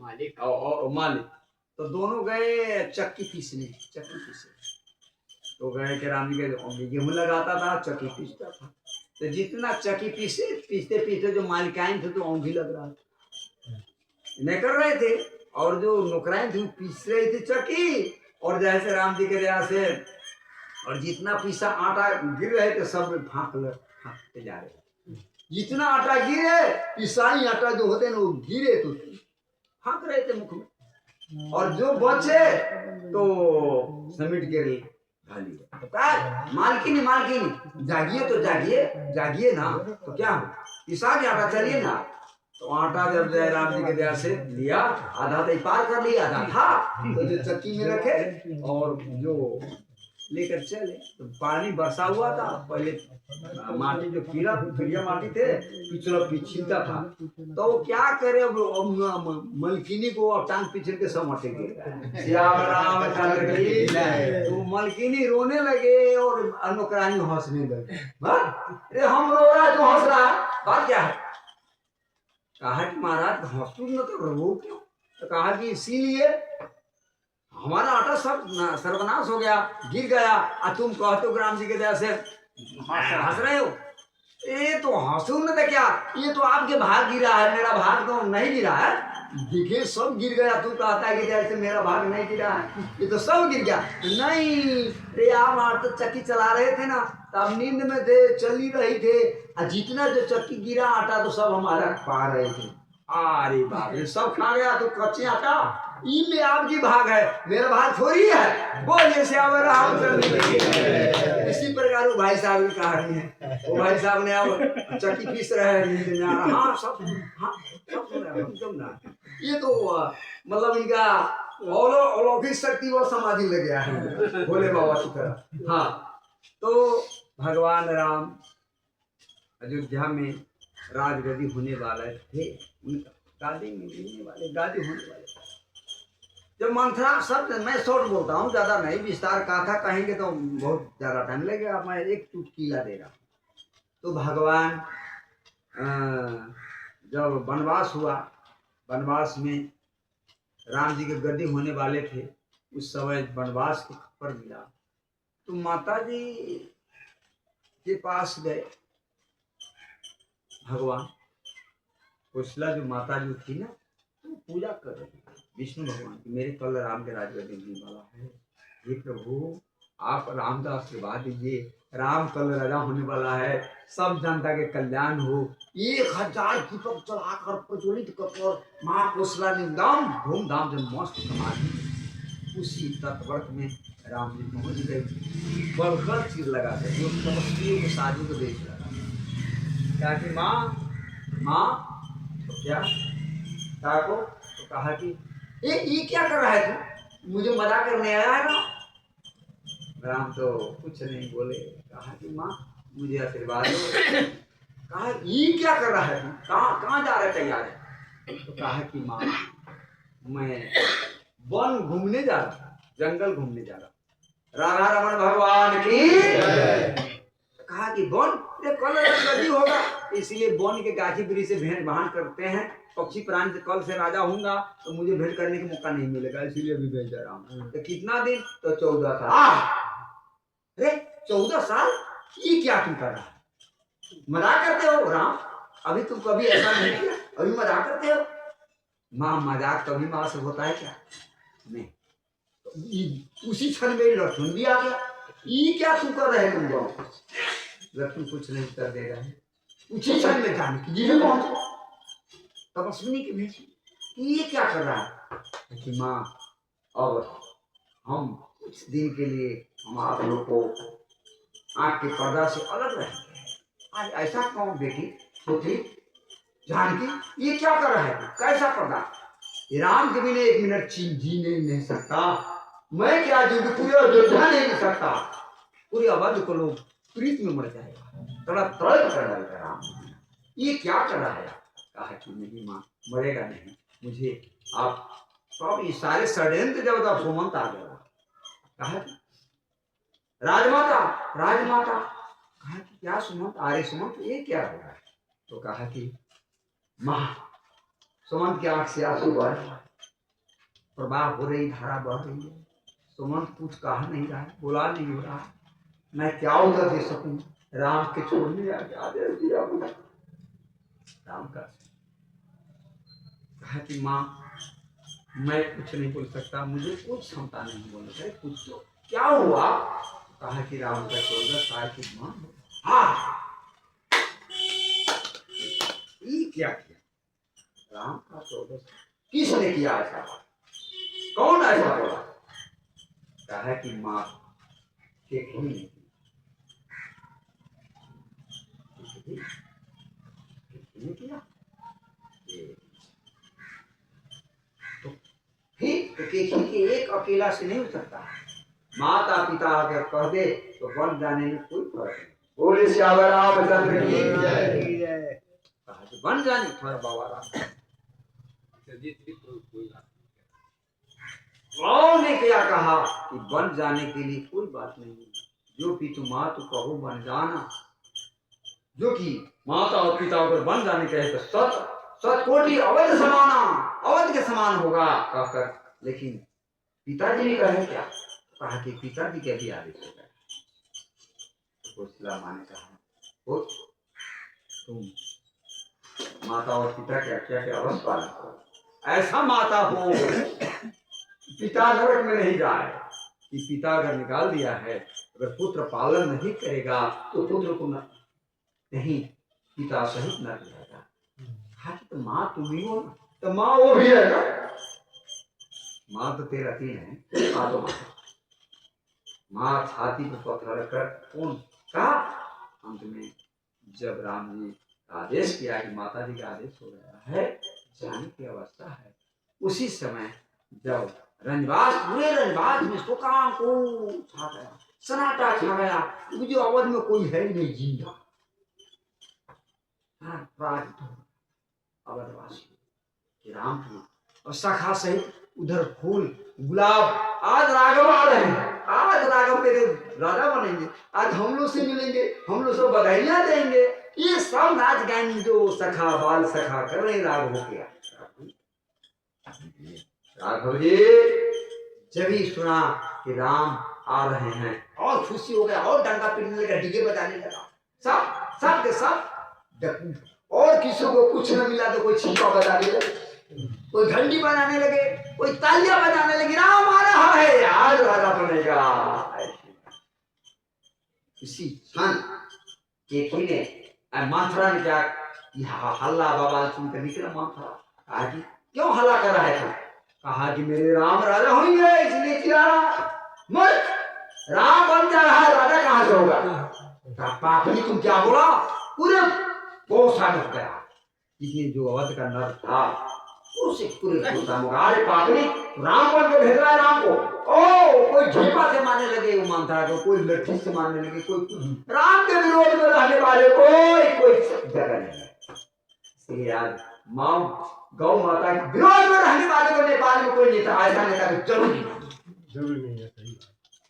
मालिक और मालिक, तो दोनों गए चक्की पीसने। तो गए कि राम जी के गेहूं लगाता था, चक्की पीसता था। तो जितना चक्की पीसते पीसते जो मालिकाइन थे तो औंधी लग रहा था, नहीं कर रहे थे। और जो नौकराइन थी पीस रही थी चक्की, और जैसे राम जी के यहाँ से और जितना पीसा आटा गिर रहे थे सब फाँकते जा रहे। जितना आटा गिरे, पिसाई आटा जो होते ना वो गिरे तो फाँक रहे थे मुख में, और जो बचे तो समिट के खाली। मालकिनी जागिए तो जागिए ना, तो क्या हो, पिसा के आटा चलिए ना। तो आटा जब जयराम जी के दया से लिया, आधा तो पार कर लिया, आधा था तो जो चक्की में रखे और जो लेकर चले। तो पानी बरसा हुआ था, पहले माटी जो कीड़ा माटी थे पिछला पिछलता था, तो वो क्या करे, मलकिनी को और टांग पिछल के सब मटे गए। श्याम राम चंद्र की जय। तो मलकिनी रोने लगे और नौकरानी हंसने लगे। अरे हम रो रहा है तो हंस रहा है, बात क्या है? कहा कि महाराज हंसू न तो रो क्यों? तो कहा कि इसीलिए हमारा आटा सब सर्वनाश हो गया, गिर गया, और तुम कहते हो ग्राम जी के दया से हंस रहे हो। ये तो हंसू न तो क्या, ये तो आपके भाग गिरा है, मेरा भाग तो नहीं गिरा है। दिखे सब गिर गया, तू कहता है कि जैसे मेरा भाग नहीं गिरा है, ये तो सब गिर गया। नहीं रे, आप तो चक्की चला रहे थे ना, तब नींद में थे, चली रही थे, और जितना जो चक्की गिरा आटा तो सब हमारा पा रहे थे। अरे बाप रे, सब खा गया तो कच्चे आटा, इनमें आपकी भाग है, मेरा भाग थोड़ी है। बोलिए श्याम रामचंद्र की जय। इसी प्रकार वो भाई साहब की कहानी है। वो भाई साहब ने अब चक्की पीस रहे हैं, हाँ सब सब सुन रहे हैं, हम सब ना। ये तो मतलब इनका अलौकिक शक्ति और समाधि लग गया है भोले बाबा की तरह। हाँ, तो भगवान राम अयोध्या में राजगद्दी होने वाले थे, उनका गादी में होने वाले। जब मंथरा शब्द, मैं शॉर्ट बोलता हूँ, ज्यादा नहीं, विस्तार कथा कहेंगे तो बहुत ज्यादा टाइम लगेगा, मैं एक चुटकीला दे रहा हूँ। तो भगवान जब वनवास हुआ, वनवास में राम जी के गद्दी होने वाले थे, उस समय वनवास के खबर मिला, तो माता जी के पास गए भगवान। कौशला जो माता जी थी ना, तो पूजा कर रही थी विष्णु भगवान की, मेरे कल राम के राज्य में वाला है, हे प्रभु आप राम का आशीर्वाद दीजिए, राम कल राजा होने वाला है, सब जनता के कल्याण हो। 1000 दीपक चढ़ाकर प्रज्वलित कर माँ कौशला ने धूमधाम से मस्त समाधि। उसी तत्वर्त में राम जी पहुंच गए, बलकर चीर लगा कर जो तपस्वियों के साधु को देख लगा, कहा कि माँ तो क्या को तो कहा कि ये क्या कर रहा है तू, मुझे मजाक करने आया है ना? राम तो कुछ नहीं बोले, कहा कि माँ मुझे आशीर्वाद दो। कहा ये क्या कर रहा है तू, कहाँ जा रहा है, तैयार है? तो कहा कि माँ मैं वन घूमने जा रहा, जंगल घूमने जा रहा। राधा रमन भगवान की कहा कि वन कल गद्दी होगा, इसलिए वन के गाछी वृक्ष से भेंट बहान करते हैं, पक्षी प्राणी से कल से राजा होऊंगा तो मुझे भेंट करने का मौका नहीं मिलेगा, इसीलिए अभी भेज रहा हूँ। तो कितना दिन? तो 14 साल। अरे 14 साल, ये क्या तुम कर रहा है? मजाक करते हो राम? अभी तुम कभी ऐसा नहीं किया, अभी मजाक करते हो? माँ मजाक कभी माँ से होता है क्या? नहीं। तो उसी क्षण में लक्ष्मण भी आ गया, ये क्या तुम कर रहे तुम गाँव? लक्ष्मण कुछ नहीं कर दे रहे हैं, उसी क्षण में जानकी जी भी पहुंचे तपस्विनी के बीच। ये क्या कर रहा है? कि माँ अब हम कुछ दिन के लिए हम आप लोग को आँख के पर्दा से अलग रहेंगे। आज ऐसा कौन बेटी पुत्री जानकी, ये क्या कर रहा है? कैसा पर्दा? राम के बिना 1 मिनट जीने नहीं सकता, मैं क्या जीव पूरे अयोध्या नहीं मिल सकता, पूरी अवध को लोग प्रीत में मर जाएगा, थोड़ा तड़प कर डालेगा राम। ये क्या कर रहा है? कहा कि नहीं माँ मरेगा नहीं, मुझे आप तो ये सारे षड्यंत्र जब तक सुमंत आ गया। कहा कि राजमाता कहा कि क्या सुमंत? अरे सुमंत ये क्या हो रहा है? तो कहा कि माँ सुमंत की आंख से आंसू बह रहा है, प्रवाह हो रही, धारा बह रही है, सुमंत कुछ कहा नहीं रहा है, बोला नहीं हो रहा, मैं क्या उत्तर दे सकूं? राम के छोड़ने आके आदेश दिया मुझे राम का। कहा कि माँ मैं कुछ नहीं बोल सकता, मुझे कुछ क्षमता नहीं बोलने का, कुछ तो क्या हुआ? कहा कि राम का 14 साल की माँ। हाँ ये क्या किया? राम का 14 साल किसने किया ऐसा? कौन ऐसा बोला? कहा कि माँ ठीक ही नहीं किया, केकी के एक अकेला से नहीं उतरता। माता पिता अगर कह दे तो बन जाने में कोई फर्क नहीं। बोले श्यावर रामचंद्र की जय। कहा कि बन जाने थोड़ा बाबा राम। माँ ने क्या कहा कि बन जाने के लिए कोई बात नहीं है। जो कि तुम माँ तो कहो बन जाना। जो कि माता और पिता अगर बन जाने कहे तो सत कोटि अवध समाना, अवध के समान होगा कहकर। लेकिन पिताजी ने कहे क्या? कहा कि पिताजी के भी आदेश होगा। तो माँ ने कहा हो तुम माता और पिता के आज्ञा के अवश्य पालन करो। ऐसा माता हो पिता नरक में नहीं जाए कि पिता अगर निकाल दिया है, अगर पुत्र पालन नहीं करेगा तो पुत्र को नहीं पिता सहित न रहेगा। हाँ तो माँ तुम ही हो ना, तो माँ वो भी है ना। माँ तो तेरा तीन है, माँ तो माँ छाती पर पत्थर रखकर कौन कहा। अंत में जब राम जी आदेश किया कि माता जी का आदेश हो गया है, जाने की अवस्था है, उसी समय जब रंजवास पूरे रंजवास में शोकाम को छा गया, सन्नाटा छा गया, जो अवध में कोई है नहीं जिंदा। अवधवासी राम की और सखा सहित उधर फूल गुलाब। आज राघव आ रहे हैं, आज राघव तेरे राजा बनेंगे, आज हम लोग से मिलेंगे, हम लोग सब बधाइयां देंगे। ये सब नाच गान जो सखा बाल सखा कर रहे राघव के। राघव जी जब ही सुना कि राम आ रहे हैं और खुशी हो गया, और डंका पीटने लगा, डीजे बजाने लगा। सब के सब। और किसी को कुछ न मिला तो कोई छिपा बजाने लगे, कोई घंटी बजाने लगे, कोई तालियां बजाने लगी। राम आ रहा है, आज राजा बनेगा। इसी क्षण केकी ने माथरा ने क्या हल्ला बाबा सुनकर निकला। माथरा कहा कि क्यों हल्ला कर रहा है तुम? कहा कि मेरे राम राजा होंगे इसलिए किया। मत राम बन जा रहा है, राजा कहां से होगा? पापी तुम क्या बोला? पूरे बहुत साल हो गया, इसलिए जो अवध का नर था उसे पूरे अरे पापी राम बन के भेज रहा है राम को। ओ कोई झीपा से मारने लगे वो मंत्रा को, कोई लट्ठी से मारने लगे, कोई राम के विरोध में रहने वाले कोई जगह नहीं है। इसलिए आज माँ गौ माता के विरोध में रहने वाले को नेपाल में कोई नेता ऐसा नेता जरूरी नहीं है। सही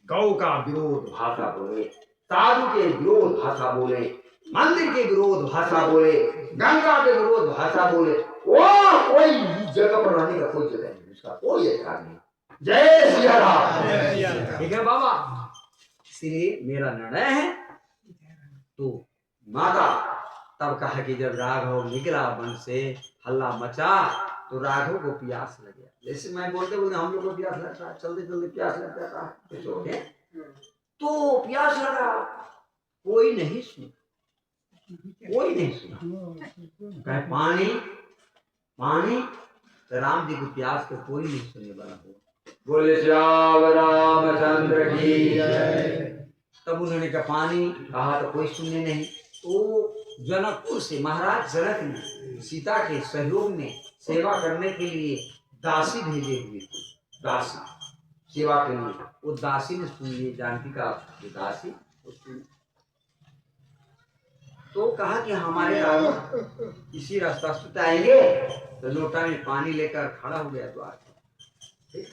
गौ का विरोध भाषा बोले, साधु के विरोध भाषा बोले, मंदिर के विरोध भाषा बोले, गंगा के विरोध भाषा बोले, वो कोई जगह पर रहने का कोई जगह नहीं, उसका कोई अधिकार नहीं। जय सिया राम। ठीक है बाबा, इसलिए मेरा निर्णय है। तो माता तब कहा कि जब राघव निकला वन से, हल्ला मचा, तो राघव को प्यास लग गया। जैसे मैं बोलते बोलते हम लोग को प्यास लगता है, चलते चलते प्यास लग जाता है, तो प्यास लगा, कोई नहीं सुना, कोई नहीं सुना। पानी पानी, तो राम जी को प्यास के कोई नहीं सुनने वाला हुआ। बोले श्यावर रामचंद्र की जय। तब उन्होंने कहा पानी, कहा तो कोई सुनने नहीं। तो जनकपुर से महाराज जनक ने सीता के सहयोग में सेवा करने के लिए दासी भेजे हुए थे, दासी सेवा के लिए। वो दासी ने सुन लिए, जानकी का दासी तो कहा कि हमारे राघव इसी रास्ता से आएंगे। तो लोटा में पानी लेकर खड़ा हो गया द्वार पर।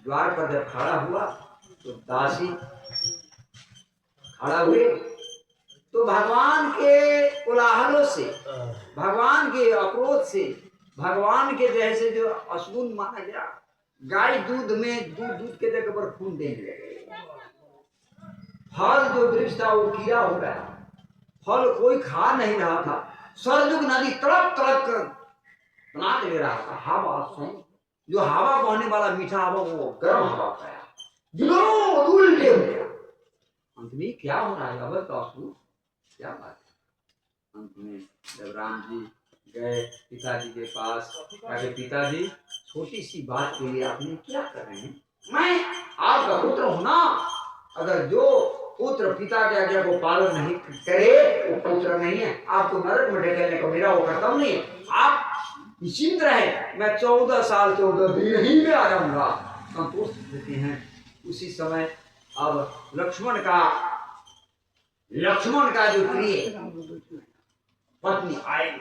द्वार पर जब खड़ा हुआ तो दासी खड़ा हुए, तो भगवान के कोलाहलों से, भगवान के अक्रोध से, भगवान के जैसे जो अशुभ माना गया, गाय दूध में दूध के जगह पर खून देने लगे। फल जो वृक्ष था वो कीड़ा हो गया, फल कोई खा नहीं रहा था। सरजुग नदी तड़प तड़प कर बना दे रहा था। हवा सुन, जो हवा बहने वाला मीठा हवा वो गर्म हवा पाया, दिनों उल्टे हो गया। अंत में क्या हो रहा है? अवध का असुर, क्या बात है? अंत में जब राम जी गए पिताजी के पास, कहा पिताजी छोटी सी बात के लिए आपने क्या कर रहे हैं? मैं आपका पुत्र हूं ना, अगर जो पुत्र पिता के आज्ञा को पालन नहीं करे वो पुत्र नहीं है। आपको नरक में ढकेलने का मेरा वो कर्तव्य नहीं है। आप निश्चिंत रहे, मैं 14 साल 14 दिन ही में आ जाऊंगा। संतोष देते हैं। उसी समय अब लक्ष्मण का जो प्रिय पत्नी आएगी,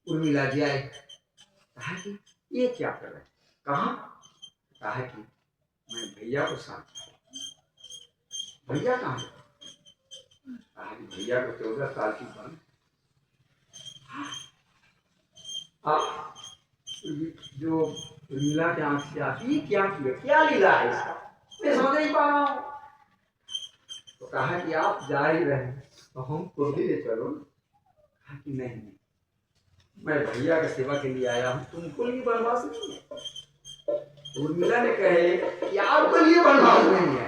उर्मिला जी आई, कहा कि ये क्या कर रहे हैं? कहा कि मैं भैया को साथ, भैया कहाँ है? कहा कि भैया को 14 साल की बन। अब जो लीला के आंख से आती, क्या किया, क्या लीला है इसका, मैं समझ नहीं पा रहा हूँ। तो कहा कि आप जा ही रहे तो हमको भी ले चलो। कहा कि नहीं, मैं भैया की सेवा के लिए आया हूँ, तुमको लिए बनवास नहीं है। उर्मिला ने कहे कि आपके लिए बनवास नहीं है,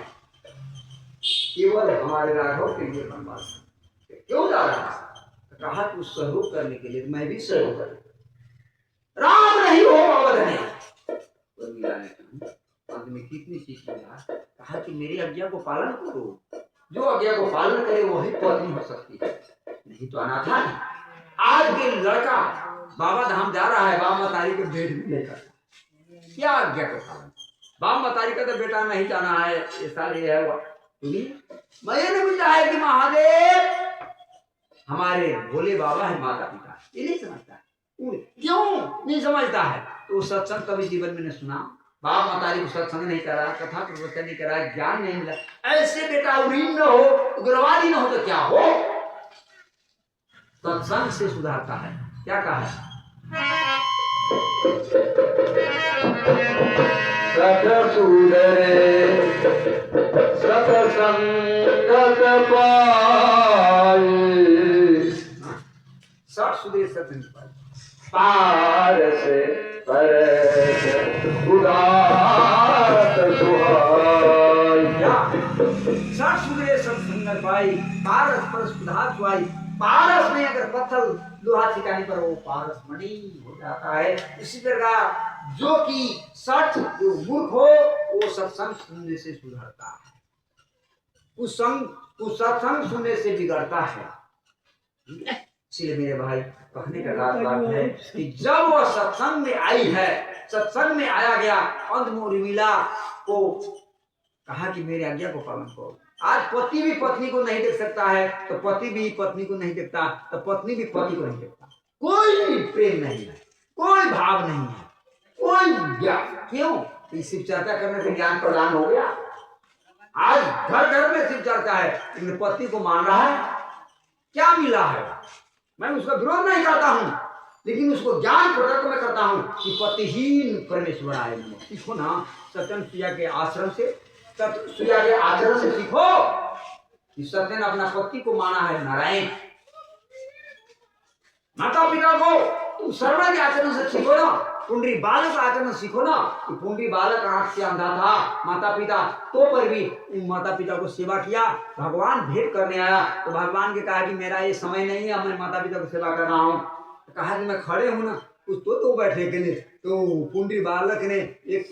केवल हमारे राघव के लिए बनवास है। क्यों जा रहा है? कहा कि सहयोग करने के लिए, मैं भी सहयोग करूँ। राम नहीं हो अवध नहीं। उर्मिला ने कहा, आदमी कितनी सीख लिया। कहा कि मेरी आज्ञा को पालन करो, जो आज्ञा को पालन करे वही पत्नी हो सकती है, नहीं तो अनाथा नहीं। आज के लड़का बाबा धाम जा रहा है, बाबा मतारी के बेट भी लेकर, क्या आज्ञा का पालन? बाबा मतारी का तो बेटा नहीं जाना है, ये साल ये है वो। मैंने भी चाहा कि महादेव हमारे भोले बाबा है, माता पिता, ये नहीं समझता है। क्यों नहीं समझता है? तो सत्संग कभी जीवन में नहीं सुना, बाप मतारी को सत्संग नहीं करा, कथा प्रवचन नहीं करा, ज्ञान नहीं मिला। ऐसे बेटा उरीन न हो, उग्रवादी न हो तो क्या हो? सत्संग से सुधारता है। क्या कहा है? सत सुधरे सतसंगत पाए, सठ सुधरे सत्संग पाए, पारस परस उदात सुहाई। सठ सुधरे सत्संग पाई, पारस परस उदात सुहाई। पारस में अगर पत्थर लोहा ठिकाने पर वो पारस मणि हो जाता है। इसी प्रकार जो कि सठ जो मूर्ख हो वो सत्संग सुनने से सुधरता है, उस सत्संग सुनने से बिगड़ता है। इसलिए मेरे भाई कहने का बात है कि जब वह सत्संग में आई है, सत्संग में आया गया, अंत में उर्मिला को कहा कि मेरी आज्ञा को पालन करो। आज पति भी पत्नी को नहीं देख सकता है, तो पति भी पत्नी को नहीं देखता, तो पत्नी भी पति को नहीं देखता। कोई प्रेम नहीं है, कोई भाव नहीं है, कोई ज्ञान। क्यों? शिव चर्चा करने से ज्ञान प्रदान हो गया। आज घर घर में शिव चर्चा है, लेकिन पति को मान रहा है, क्या मिला है? मैं उसका विरोध नहीं करता हूँ, लेकिन उसको ज्ञान प्रदत्त में करता हूँ कि पतिहीन परमेश्वर आए। सीखो ना सत्यन सुया के आश्रम से, सुया के आचरण से सीखो कि सत्यन अपना पति को माना है नारायण। माता पिता को तुम सर्वज्ञ के आचरण से सीखो ना, पुंडरी बालक आचरण सीखो ना कि पुंडरी बालक आंख से अंधा था, माता पिता तो पर भी माता पिता को सेवा किया। भगवान भेंट करने आया तो भगवान के कहा कि मेरा ये समय नहीं है, मैं माता पिता को सेवा कर रहा हूँ। कहा कि मैं खड़े हूँ ना, कुछ तो बैठे के लिए। तो पुंडरी बालक ने एक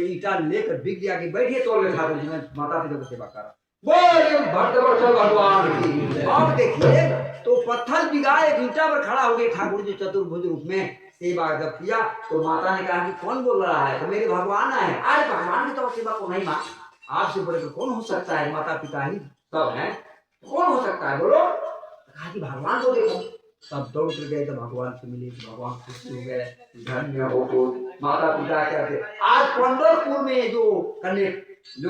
ईटा लेकर बिक दिया कि बैठिए तो लेखा तो मैं माता पिता को सेवा कर रहा। बोलिए भक्तवत्सल भगवान की। अब देखिए तो पत्थर बिगा एक ईटा पर खड़ा हो गए ठाकुर जी चतुर्भुज रूप में। सेवा जब किया तो माता ने कहा कि कौन बोल रहा है? तो मेरे भगवान है। अरे भगवान ने तो सेवा को नहीं मान, आपसे बड़े तो कौन हो सकता है? माता पिता ही सब है, कौन हो सकता है बोलो? कहा कि भगवान को देखो। सब दौड़ कर गए तो भगवान से मिले, भगवान खुश हो गए, धन्य हो माता पिता कहते। आज पंढरपुर में जो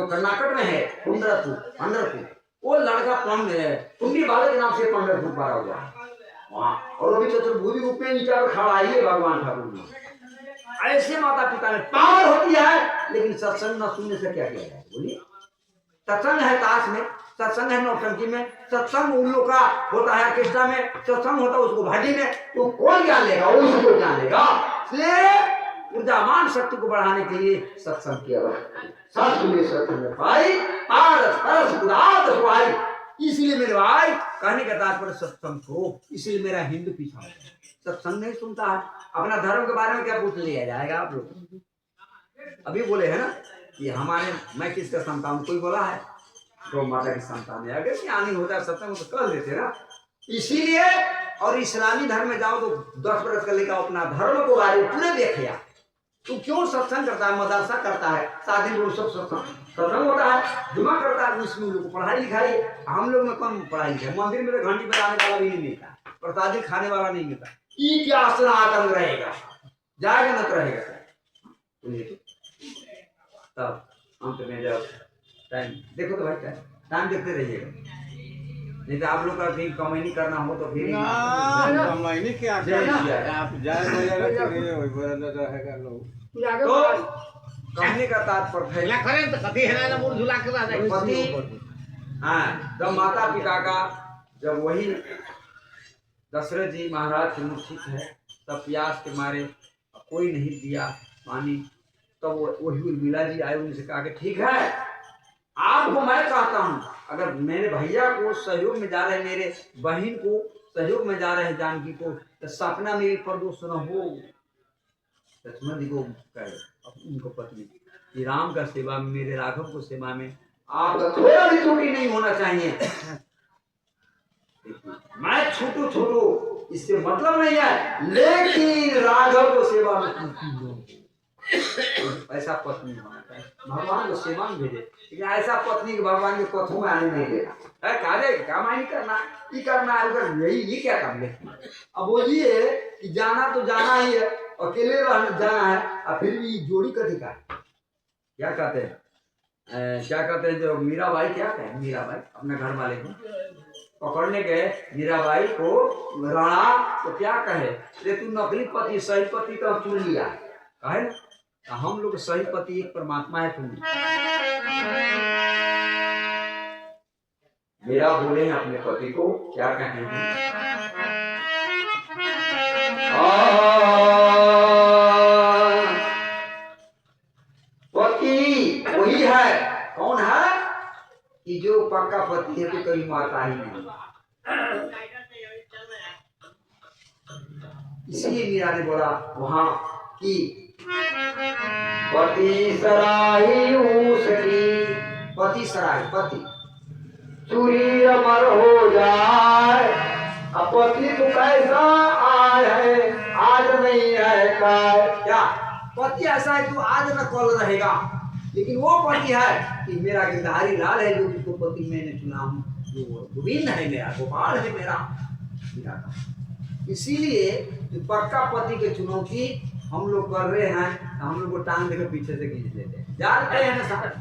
कर्नाटक में है पंढरपुर, वो लड़का पुंडरी बालक के नाम से पंढरपुर पारा हुआ वहाँ, और अभी चतुर्भुज रूप में नीचा पर खड़ा है भगवान ठाकुर जी। ऐसे माता पिता ने पावर होती है, लेकिन सत्संग न सुनने से क्या किया जाए? बोलिए, सत्संग है ताश में, सत्संग है नौटंकी में, सत्संग उन लोग का होता है ऑर्केस्ट्रा में, सत्संग होता है उसको भाटी में। तो कौन ज्ञान लेगा? उसको ज्ञान लेगा। इसलिए ऊर्जामान शक्ति को बढ़ाने के लिए सत्संग किया गया। इसलिए मेरे भाई कहने का तात्पर्य सत्संग को, इसलिए मेरा हिंदू पीछा हो गया, सत्संग नहीं सुनता है। अपना धर्म के बारे में क्या पूछ लिया जाएगा आप लोग? अभी बोले है ना कि हमारे मैं किसका संतान, कोई बोला है तो माता की संतान है। अगर ज्ञानी होता है सत्संग तो कर लेते ना। इसीलिए और इस्लामी धर्म में जाओ तो 10 बरस का लेकर अपना धर्म को बारे में पूरे देखिया तू क्यों सत्संग करता है, मदरसा करता है, शादी वो सब सत्संग होता है, जुमा करता है, उसमें लोग पढ़ाई लिखाई, हम लोग में कौन पढ़ाई लिखाई, मंदिर में तो घंटी बजाने वाला भी नहीं मिलता, प्रसादी खाने वाला नहीं मिलता, ये क्या सनातन रहेगा, जाएगा न तो रहेगा। तब अंत में जब टाइम देखो तो भाई टाइम देखते रहिएगा, नहीं तो आप लोग का कहीं कमाई करना हो तो फिर कमाई क्या जय करना जय। आप जाए बजाएगा चलिए वही बदल रहेगा लोग। तो कहने का तात्पर्य है झूला करें तो कभी है ना मुड़ झूला के बाद पति, हाँ, जब माता पिता का जब वही दशरथ जी महाराज के मूर्छित है, तब प्यास के मारे कोई नहीं दिया पानी, तब वही उर्मिला जी आए, उनसे कहा कि ठीक है, आपको मैं कहता हूँ, अगर मेरे भैया को सहयोग में जा रहे, मेरे बहन को सहयोग में जा रहे जानकी को, तो सपना में एक प्रदोष न हो। लक्ष्मण जी को कहे उनको पत्नी कि राम का सेवा में, मेरे राघव को सेवा में आपका थोड़ा भी त्रुटि नहीं होना चाहिए। मैं छोटू छोटू इससे मतलब नहीं है, लेकिन राघव को सेवा में त्रुटि हो, ऐसा पत्नी होना चाहिए। भगवान को सेवा में भेजे, लेकिन ऐसा पत्नी के भगवान के पथों में आने नहीं देना है। काजे काम नहीं करना, ये करना है, उधर यही ये क्या काम है। अब बोलिए कि जाना तो जाना ही है, अकेले रहना जाना है, और फिर भी जोड़ी कथी का क्या कहते हैं, क्या कहते हैं जो मीराबाई, क्या कहे मीराबाई अपने घर वाले को पकड़ने गए, मीराबाई को राणा तो क्या कहे, रे तू नकली पति सही पति तो चुन लिया, कहे ना, हम लोग सही पति एक परमात्मा है तुम। मीरा बोले हैं अपने पति को, क्या कहें पति वही है, कौन है कि जो पक्का पति है तो कभी मारता ही नहीं। इसलिए मीरा ने बोला वहां कि पति सराही उसकी, पति सराही पति चूरी अमर हो जाए, अब पति तो कैसा आए है आज नहीं है क्या, पति ऐसा है जो आज न कल रहेगा, लेकिन वो पति है कि मेरा गिरधारी लाल है, जो जिसको पति मैंने चुना हूँ, जो गोविंद है मेरा, गोपाल है मेरा। इसीलिए पक्का पति की चुनौती हम लोग कर रहे हैं, हम लोग को टांग देकर पीछे से खींच लेते हैं, जानते हैं ना सर,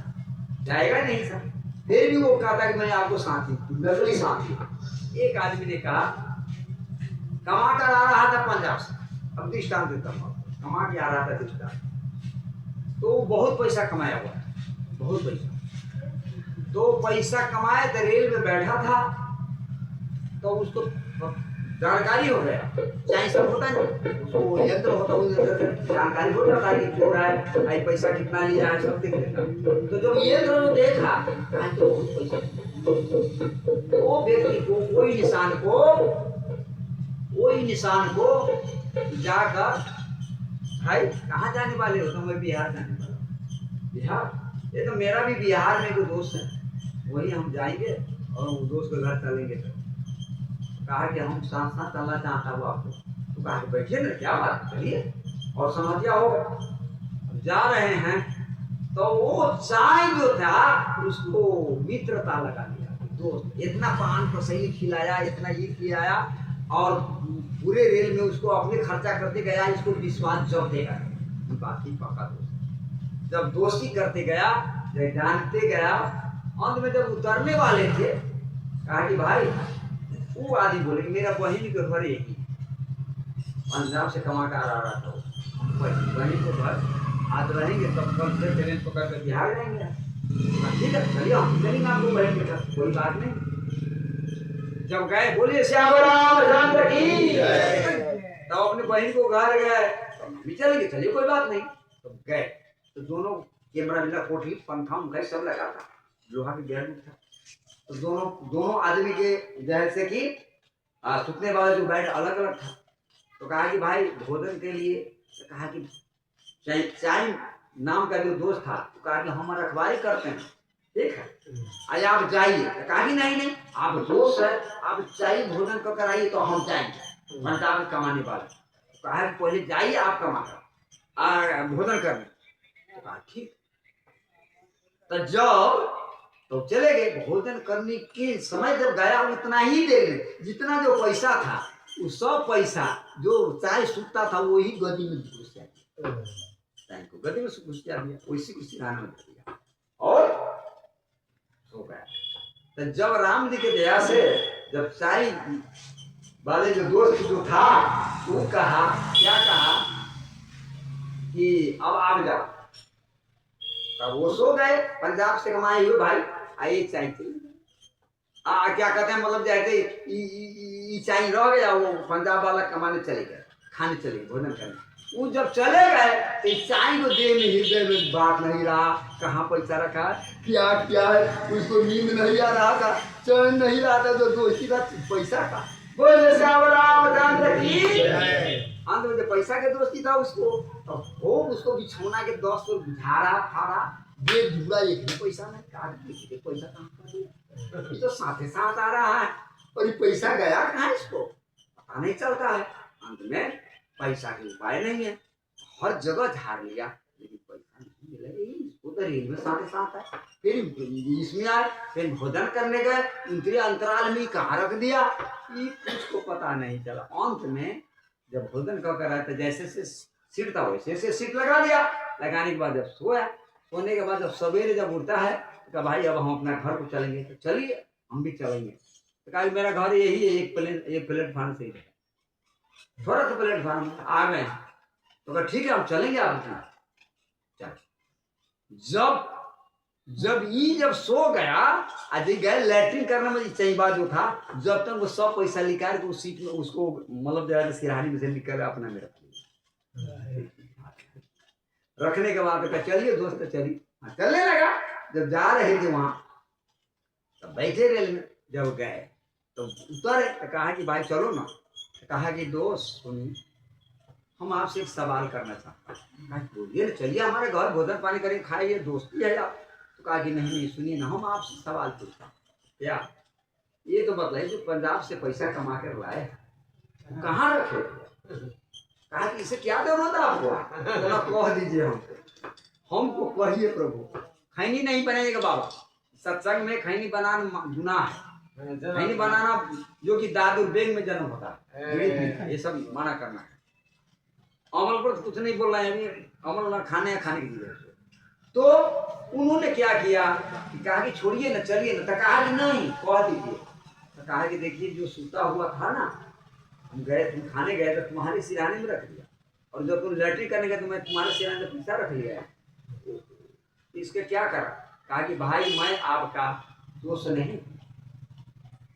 जाएगा नहीं सर, फिर भी वो कहता कि मैं आपको साथी, नकली साथी। एक आदमी ने कहा कमा कर आ रहा था पंजाब से, अब दृष्टांत देता हूँ, कमा के आ रहा था दृष्टांत, तो बहुत पैसा कमाया हुआ है, बहुत पैसा, तो पैसा कमाया तो रेल में बैठा था, तो उसको जानकारी हो गया, चाहे सब होता है उसको यंत्र होता है, जानकारी हो जाता है कि चोर है, आई पैसा कितना लिया है सब देख लेता। तो जब यंत्र देखा तो बहुत पैसा, वो व्यक्ति को कोई निशान को जाकर, भाई कहाँ जाने वाले हो, तो मैं बिहार जाने वाला हूँ। बिहार, ये तो मेरा भी बिहार में कोई दोस्त है, वही हम जाएंगे और उस दोस्त के घर चलेंगे। कहा कि हम साथ साथ चलना चाहता हूँ आपको, तो कहा कि बैठिए ना, क्या बात, चलिए, और समझिया हो जा रहे हैं, तो वो चाय जो था उसको मित्रता लगा दिया, दोस्त इतना पान को सही खिलाया, इतना ये खिलाया, और पूरे रेल में उसको अपने खर्चा करते गया, इसको विश्वास जब देगा, बाकी पक्का दोस्त, जब दोस्ती करते गया, जब जानते गया, अंत में जब उतरने वाले थे, कहा कि भाई, वो आदमी बोले कि मेरा बहन के घर एक ही पंजाब से कमा कर आ रहा था, बहन के घर आज रहेंगे, तब कल से ट्रेन पकड़ कर बिहार जाएंगे, ठीक है चलिए हम चलेंगे आपको बहन के घर, कोई बात नहीं। जब गए बोलिए श्याम राम जानकी, तब अपने बहन को घर गए, भी चलेंगे चलिए कोई बात नहीं, तो गए, तो दोनों कैमरा मिला, कोठी पंखा उनका सब लगा था, लोहा की गेट था, तो दोनों आदमी के जैसे कि सुतने वाला जो बेड अलग अलग था, तो कहा कि भाई भोजन के लिए, तो कहा कि चाय नाम का जो दोस्त था, तो कहा कि हम रखवारी करते हैं, ठीक है आज आप जाइए, तो कहा कि नहीं आप दोस्त है, आप चाय भोजन कर आइए तो हम जाएंगे, पंजाब में कमाने वाले, तो कहा कि पहले जाइए आप कमा कर, भोजन करने। तो कहा ठीक। तो जब तो चले गए भोजन करने के समय जब गया उतना ही देर में जितना जो पैसा था वो सब पैसा जो चाय सूखता था वही गदी में घुस गया। चाय को गदी में घुस दिया वैसी कुछ खाना में दिया और सो गया। तो जब राम जी के दया से जब चाय वाले जो दोस्त जो था वो कहा क्या कहा कि अब आप जाओ। तब वो सो गए पंजाब से कमाए हुए भाई आइए चाय क्या कहते हैं मतलब जैसे चाय रह गया वो पंजाब वाला कमाने चले गए खाने चले गए भोजन करने। वो जब चले गए तो चाय को दे में हृदय में बात नहीं रहा कहाँ पैसा रखा क्या क्या है उसको नींद नहीं आ रहा था चैन नहीं रहा था जो दोस्ती का पैसा का बोले श्याम रामचंद्र की अंत में जो पैसा के दोस्ती था उसको तो वो उसको बिछौना के 10 को झाड़ा फाड़ा दे झूड़ा एक भी पैसा नहीं काट के पैसा कहाँ कर दिया। ये तो साथ आ रहा है और ये पैसा गया कहाँ इसको पता नहीं चलता है। अंत में पैसा के उपाय नहीं है हर जगह झाड़ लिया लेकिन पैसा नहीं मिला। इसको तो रेलवे साथ है फिर इसमें आए फिर भोजन करने गए इंद्रिय अंतराल में कहाँ रख दिया ये उसको पता नहीं चला। अंत में जब भोजन कर आया तो जैसे से सीट था वैसे से सीट लगा दिया। लगाने के बाद जब सोया सोने के बाद जब सवेरे जब उठता है तो कहा भाई अब हम अपना घर को चलेंगे। तो चलिए हम भी चलेंगे। तो कहा मेरा घर यही है एक प्लेटफार्म से ही है थोड़ा सा प्लेटफार्म आ गए। तो कहा ठीक है हम चलेंगे आप चल। जब सो गया आज गए लैट्रिन करने में चाहिए बात जो था जब तक वो सब पैसा निकाल के उस सीट में उसको मतलब जो है सिरहानी में से निकल अपना में रख लिया। रखने के बाद चलिए दोस्त चलिए चलने लगा। जब जा रहे थे वहां तब बैठे रेल में जब गए तो उतरे तो कहा कि भाई चलो ना। तो कहा कि दोस्त सुनिए हम आपसे एक सवाल करना चाहते हैं। बोलिए ना चलिए हमारे घर भोजन पानी करेंगे खाइए दोस्ती है आप। तो कहा कि नहीं सुनिए ना हम आपसे सवाल पूछता क्या ये तो बताइए जो पंजाब से पैसा कमा कर लाए कहाँ रखे कहा कि इसे क्या जरूरत है आपको कह दीजिए हमको कहिए प्रभु खैनी नहीं बनाइएगा बाबा। सत्संग में खैनी बनाना गुनाह है। खैनी बनाना जो कि दादू बेग में जन्म होता है ये सब मना करना है। अमल पर कुछ नहीं बोल रहे हैं अमल ना खाने की जरूरत। तो उन्होंने क्या किया कि कहा कि छोड़िए ना चलिए ना। तो कहा कि नहीं कह दीजिए। तो कहा कि देखिए जो सूता हुआ था ना हम गए तुम खाने गए तो तुम्हारे सिराने में रख दिया और जब तुम लैट्रिन करने गए तो मैं तुम्हारे सिराने में पैसा रख लिया। इसके क्या करा। कहा कि भाई मैं आपका दोस्त नहीं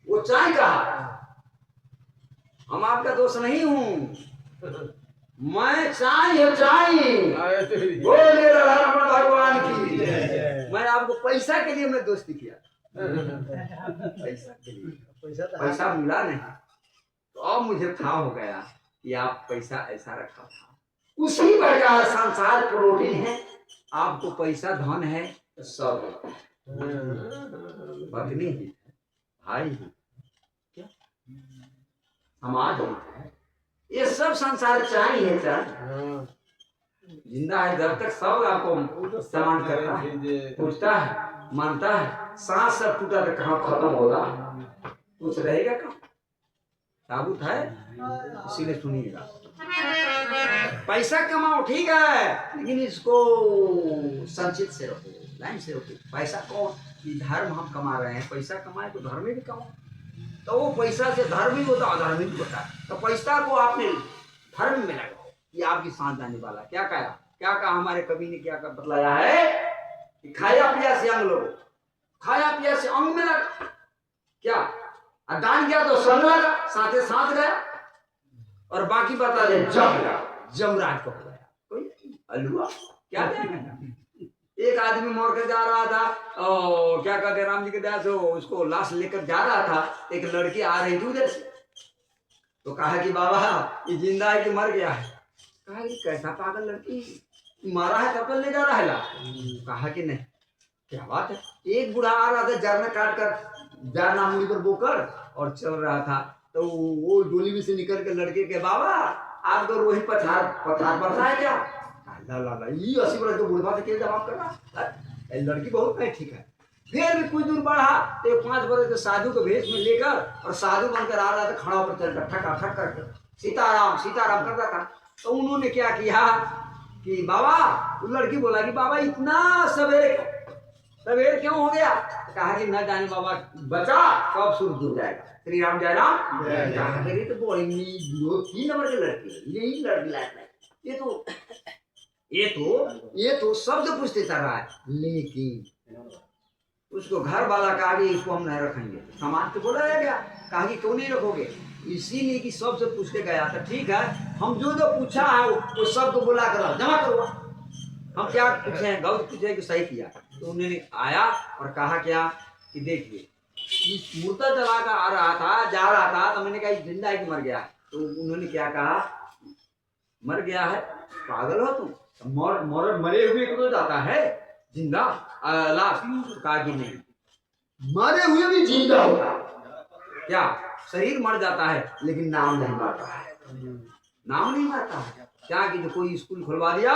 वो चाय कहा हम आपका दोस्त नहीं हूँ मैं चाय बोले रमन भगवान की मैं आपको पैसा के लिए मैं दोस्ती किया पैसा के लिए पैसा मिला नहीं। तो अब मुझे था हो गया कि आप पैसा ऐसा रखा था उसी प्रकार संसार प्रोटीन है आपको पैसा धन है सब पत्नी ही है भाई ही क्या समाज ही है ये सब संसार चाहिए जिंदा है जब तक सब आपको समान करता है पूछता है मानता है सांस सब टूटा तो कहाँ खत्म होगा कुछ रहेगा कहाँ साबुत है। इसीलिए सुनिएगा पैसा कमाओ ठीक है लेकिन इसको संचित से रखो लाइन से रखो। पैसा कौन धर्म हम कमा रहे हैं पैसा कमाए तो धर्म भी कमाओ तो वो पैसा से धर्म भी होता अधर्म भी होता है। तो पैसा को आपने धर्म में लगाओ ये आपकी सांस जाने वाला। क्या कहा हमारे कवि ने क्या बतलाया है कि खाया पिया से अंग लोगो खाया पिया से अंग में लगा क्या दान किया तो संग लगा साथे साथ गया और बाकी बता दे जमराज को हो गया कोई अलुआ क्या देगा। एक आदमी मर कर जा रहा था क्या कहते राम जी के दया से उसको लाश लेकर जा रहा था एक लड़की आ रही थी उधर से। तो कहा कि बाबा ये जिंदा है कि मर गया है। कहा कि कैसा पागल लड़की मारा है कब ले जा रहा है। कहा कि नहीं क्या बात है। एक बूढ़ा आ रहा था जरना काट कर जरना मुड़ी पर बोकर और चल रहा था तो वो डोली में से निकल के लड़के के बाबा आप तो रोही पथार पड़ता है क्या। ला ला ला ये 80 वर्ष के बुढ़वा से क्या जवाब कर रहा है? लड़की बहुत नहीं ठीक है। फिर भी कुछ दूर बढ़ा तो 5 वर्ष के साधु के भेष में लेकर और साधु बनकर आ रहा था, खड़ा होकर चल कर ठक ठक करके सीताराम सीताराम कर रहा था। तो उन्होंने क्या किया कि बाबा, वो लड़की बोला कि बाबा इतना सवेरे क्यों हो गया? कहा कि न जाने बाबा बचा कब सूरज डूब जाएगा। श्री राम जय राम। तो बोलेंगे 3 नंबर की लड़की है, यही लड़की लायक नहीं। ये तो शब्द पूछते चल रहा है, लेकिन उसको घर वाला कहा कि इसको हम नहीं रखेंगे। समाज तो बोला गया, कहा कि क्यों नहीं रखोगे? इसीलिए कि सबसे पूछ के गया था। ठीक है, हम जो पूछा है वो सबको बुला कर जमा करो। हम क्या पूछे हैं? गलत पूछे कि सही किया? तो उन्होंने आया और कहा क्या कि देखिए इस मुर्दा चला कर आ रहा था, जा रहा था, तो मैंने कहा जिंदा है कि मर गया? तो उन्होंने क्या कहा, मर गया है। पागल हो तुम? मरे हुए को जाता है जिंदा लाश? कहा कि नहीं, मरे हुए भी जिंदा होता। क्या शरीर मर जाता है लेकिन नाम नहीं मरता है? नाम नहीं मरता है। क्या कि जो कोई स्कूल खुलवा दिया,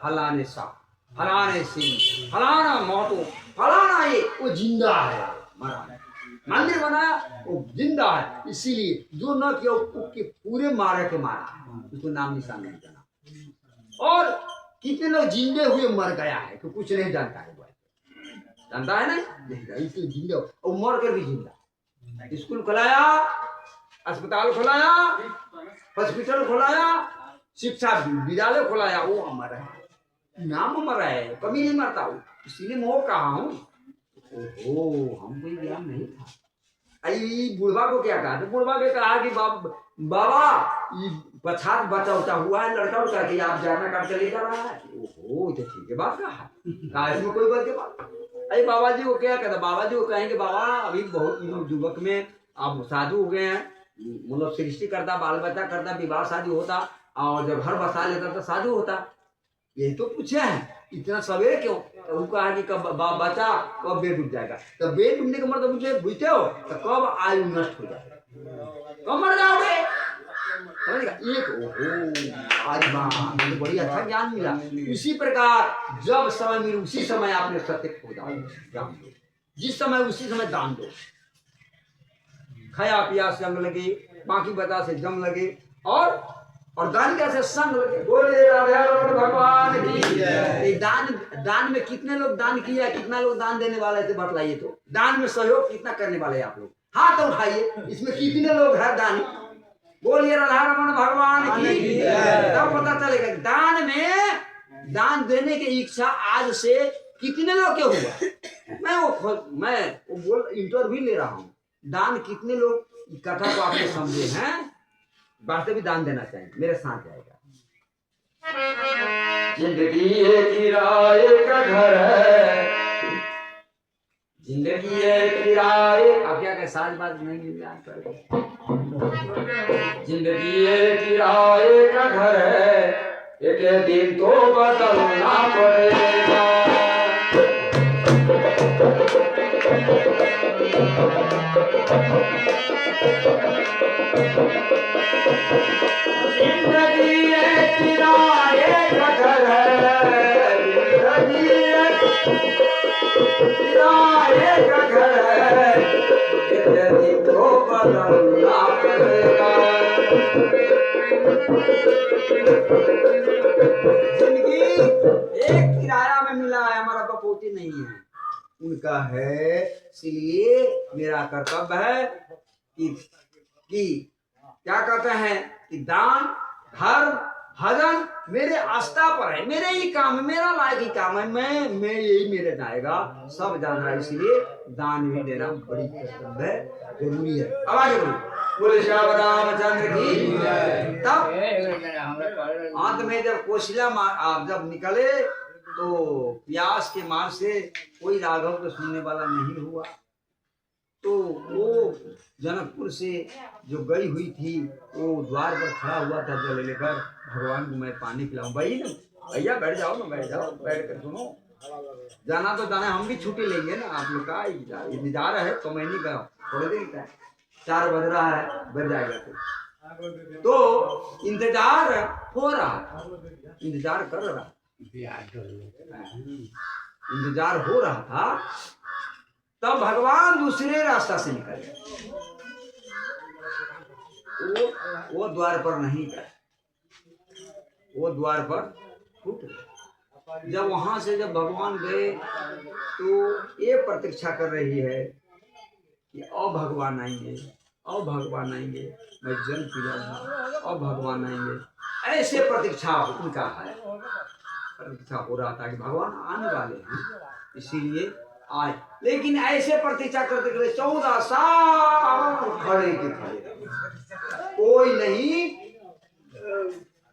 फलाने सा फलाने सिंह फलाना महतो फलाना, ये वो जिंदा है, मरा है। मंदिर बनाया वो जिंदा है, इसीलिए जो न किया उसके पूरे मारे के मारा है, उसको नाम निशान नहीं जाना। और कितने लोग जिंदे हुए मर गया है तो कुछ नहीं जानता है, जानता है ना, इसलिए जिंदा और मर कर भी जिंदा। स्कूल खुलाया, अस्पताल खुलाया, हॉस्पिटल खुलाया, शिक्षा विद्यालय खुलाया, वो हमारा है, नाम हमारा है, कभी नहीं मरता हूँ। इसीलिए मैं कहा हूँ। ओहो, हमको ये ज्ञान नहीं था। आई बुढ़वा को क्या कहा? तो बुढ़वा को कहा कि बाबा ये पछात बचा उचा हुआ है, लड़का उठा के आप जाना काट चले जा रहा है। ओहो, तो ठीक है बात कहा, इसमें कोई बात की बात। अरे बाबा जी को क्या कहता? बाबा जी को कहेंगे बाबा अभी बहुत युवक में आप साधु हो गए हैं, मतलब सृष्टि करता, बाल बच्चा करता, विवाह शादी होता, और जब घर बसा लेता तो साधु होता। यही तो पूछे हैं, इतना सवेरे क्यों? तो उनको कहा कि कब बच्चा कब बेड उठ जाएगा? तो बेड उठने का मतलब मुझे बुझते हो तो कब आयु नष्ट हो जाएगा, कब मर जाओगे? एक ओहो, आज मुझे बड़ी अच्छा ज्ञान मिला। इसी प्रकार जब समय मिले उसी समय आपने सत्य खो जाओ, जिस समय उसी समय दान दो। खाया पिया संग लगे, बाकी बता से जम लगे, और दान कैसे संग लगे। बोले राधा रमण भगवान की जय। दान में कितने लोग दान किया, कितना लोग दान देने वाले थे बतलाइए। तो दान में सहयोग कितना करने वाले आप लोग? हाथ उठाइए, इसमें कितने लोग हैं दानी? बोलिए राधा रमण भगवान की जय। तब पता चलेगा दान में, दान देने की इच्छा आज से कितने लोग के हुआ। मैं वो इंटरव्यू ले रहा हूँ, दान कितने लोग कथा को आपने समझे हैं? वास्तव भी दान देना चाहिए, मेरे साथ जाएगा। जिंदगी एक किराए का घर है, जिंदगी एक किराए। अब क्या कहे, साज बाज नहीं मिल रहा। जिंदगी एक किराए का घर है, एक दिन तो बदलना पड़ेगा। जिंदगी एक किराए का घर है, जिंदगी एक किराए का घर है, एक दिन तो बदलना पड़ेगा। जिंदगी एक किराया में मिला है, हमारा बपोती नहीं है, उनका है। इसलिए मेरा कर्तव्य है कि क्या कहते हैं कि दान धर्म भजन मेरे आस्था पर है, मेरे ही काम है, मेरा लायक ही काम है, मैं यही मेरे जाएगा, सब जाना है। इसलिए दान भी देना बड़ी कर्तव्य है, जरूरी है। अब आगे बोलो, बोले श्याम रामचंद्र की। तब अंत में जब कोशिला आप जब निकले तो प्यास के मार से कोई राघव को सुनने वाला नहीं हुआ। तो वो जनकपुर से जो गई हुई थी वो द्वार पर खड़ा हुआ था जल लेकर, भगवान को मैं पानी पिलाऊं। भाई ना भैया बैठ जाओ ना, बैठ जाओ, बैठ कर सुनो। जाना तो जाना, हम भी छुट्टी लेंगे ना, आप लोग का इंतजार है तो मैं नहीं गया, थोड़ी देर का 4 बज रहा है, बज जाएगा तो इंतजार हो रहा, इंतजार कर रहा। इंतजार हो रहा था, तब भगवान दूसरे रास्ता से निकले। वो द्वार पर नहीं गए, वो द्वार पर छूट गए। जब वहां से जब भगवान गए तो ये प्रतीक्षा कर रही है कि अब भगवान आएंगे, अब भगवान आएंगे, मैं जल पिलाऊंगा, अब भगवान आएंगे। ऐसे प्रतीक्षा उनका है, प्रतीक्षा हो रहा था कि भगवान आने वाले हैं, इसीलिए आए। लेकिन ऐसे प्रतीक्षा करते करते 14 साल खड़े के खड़े रहे, कोई नहीं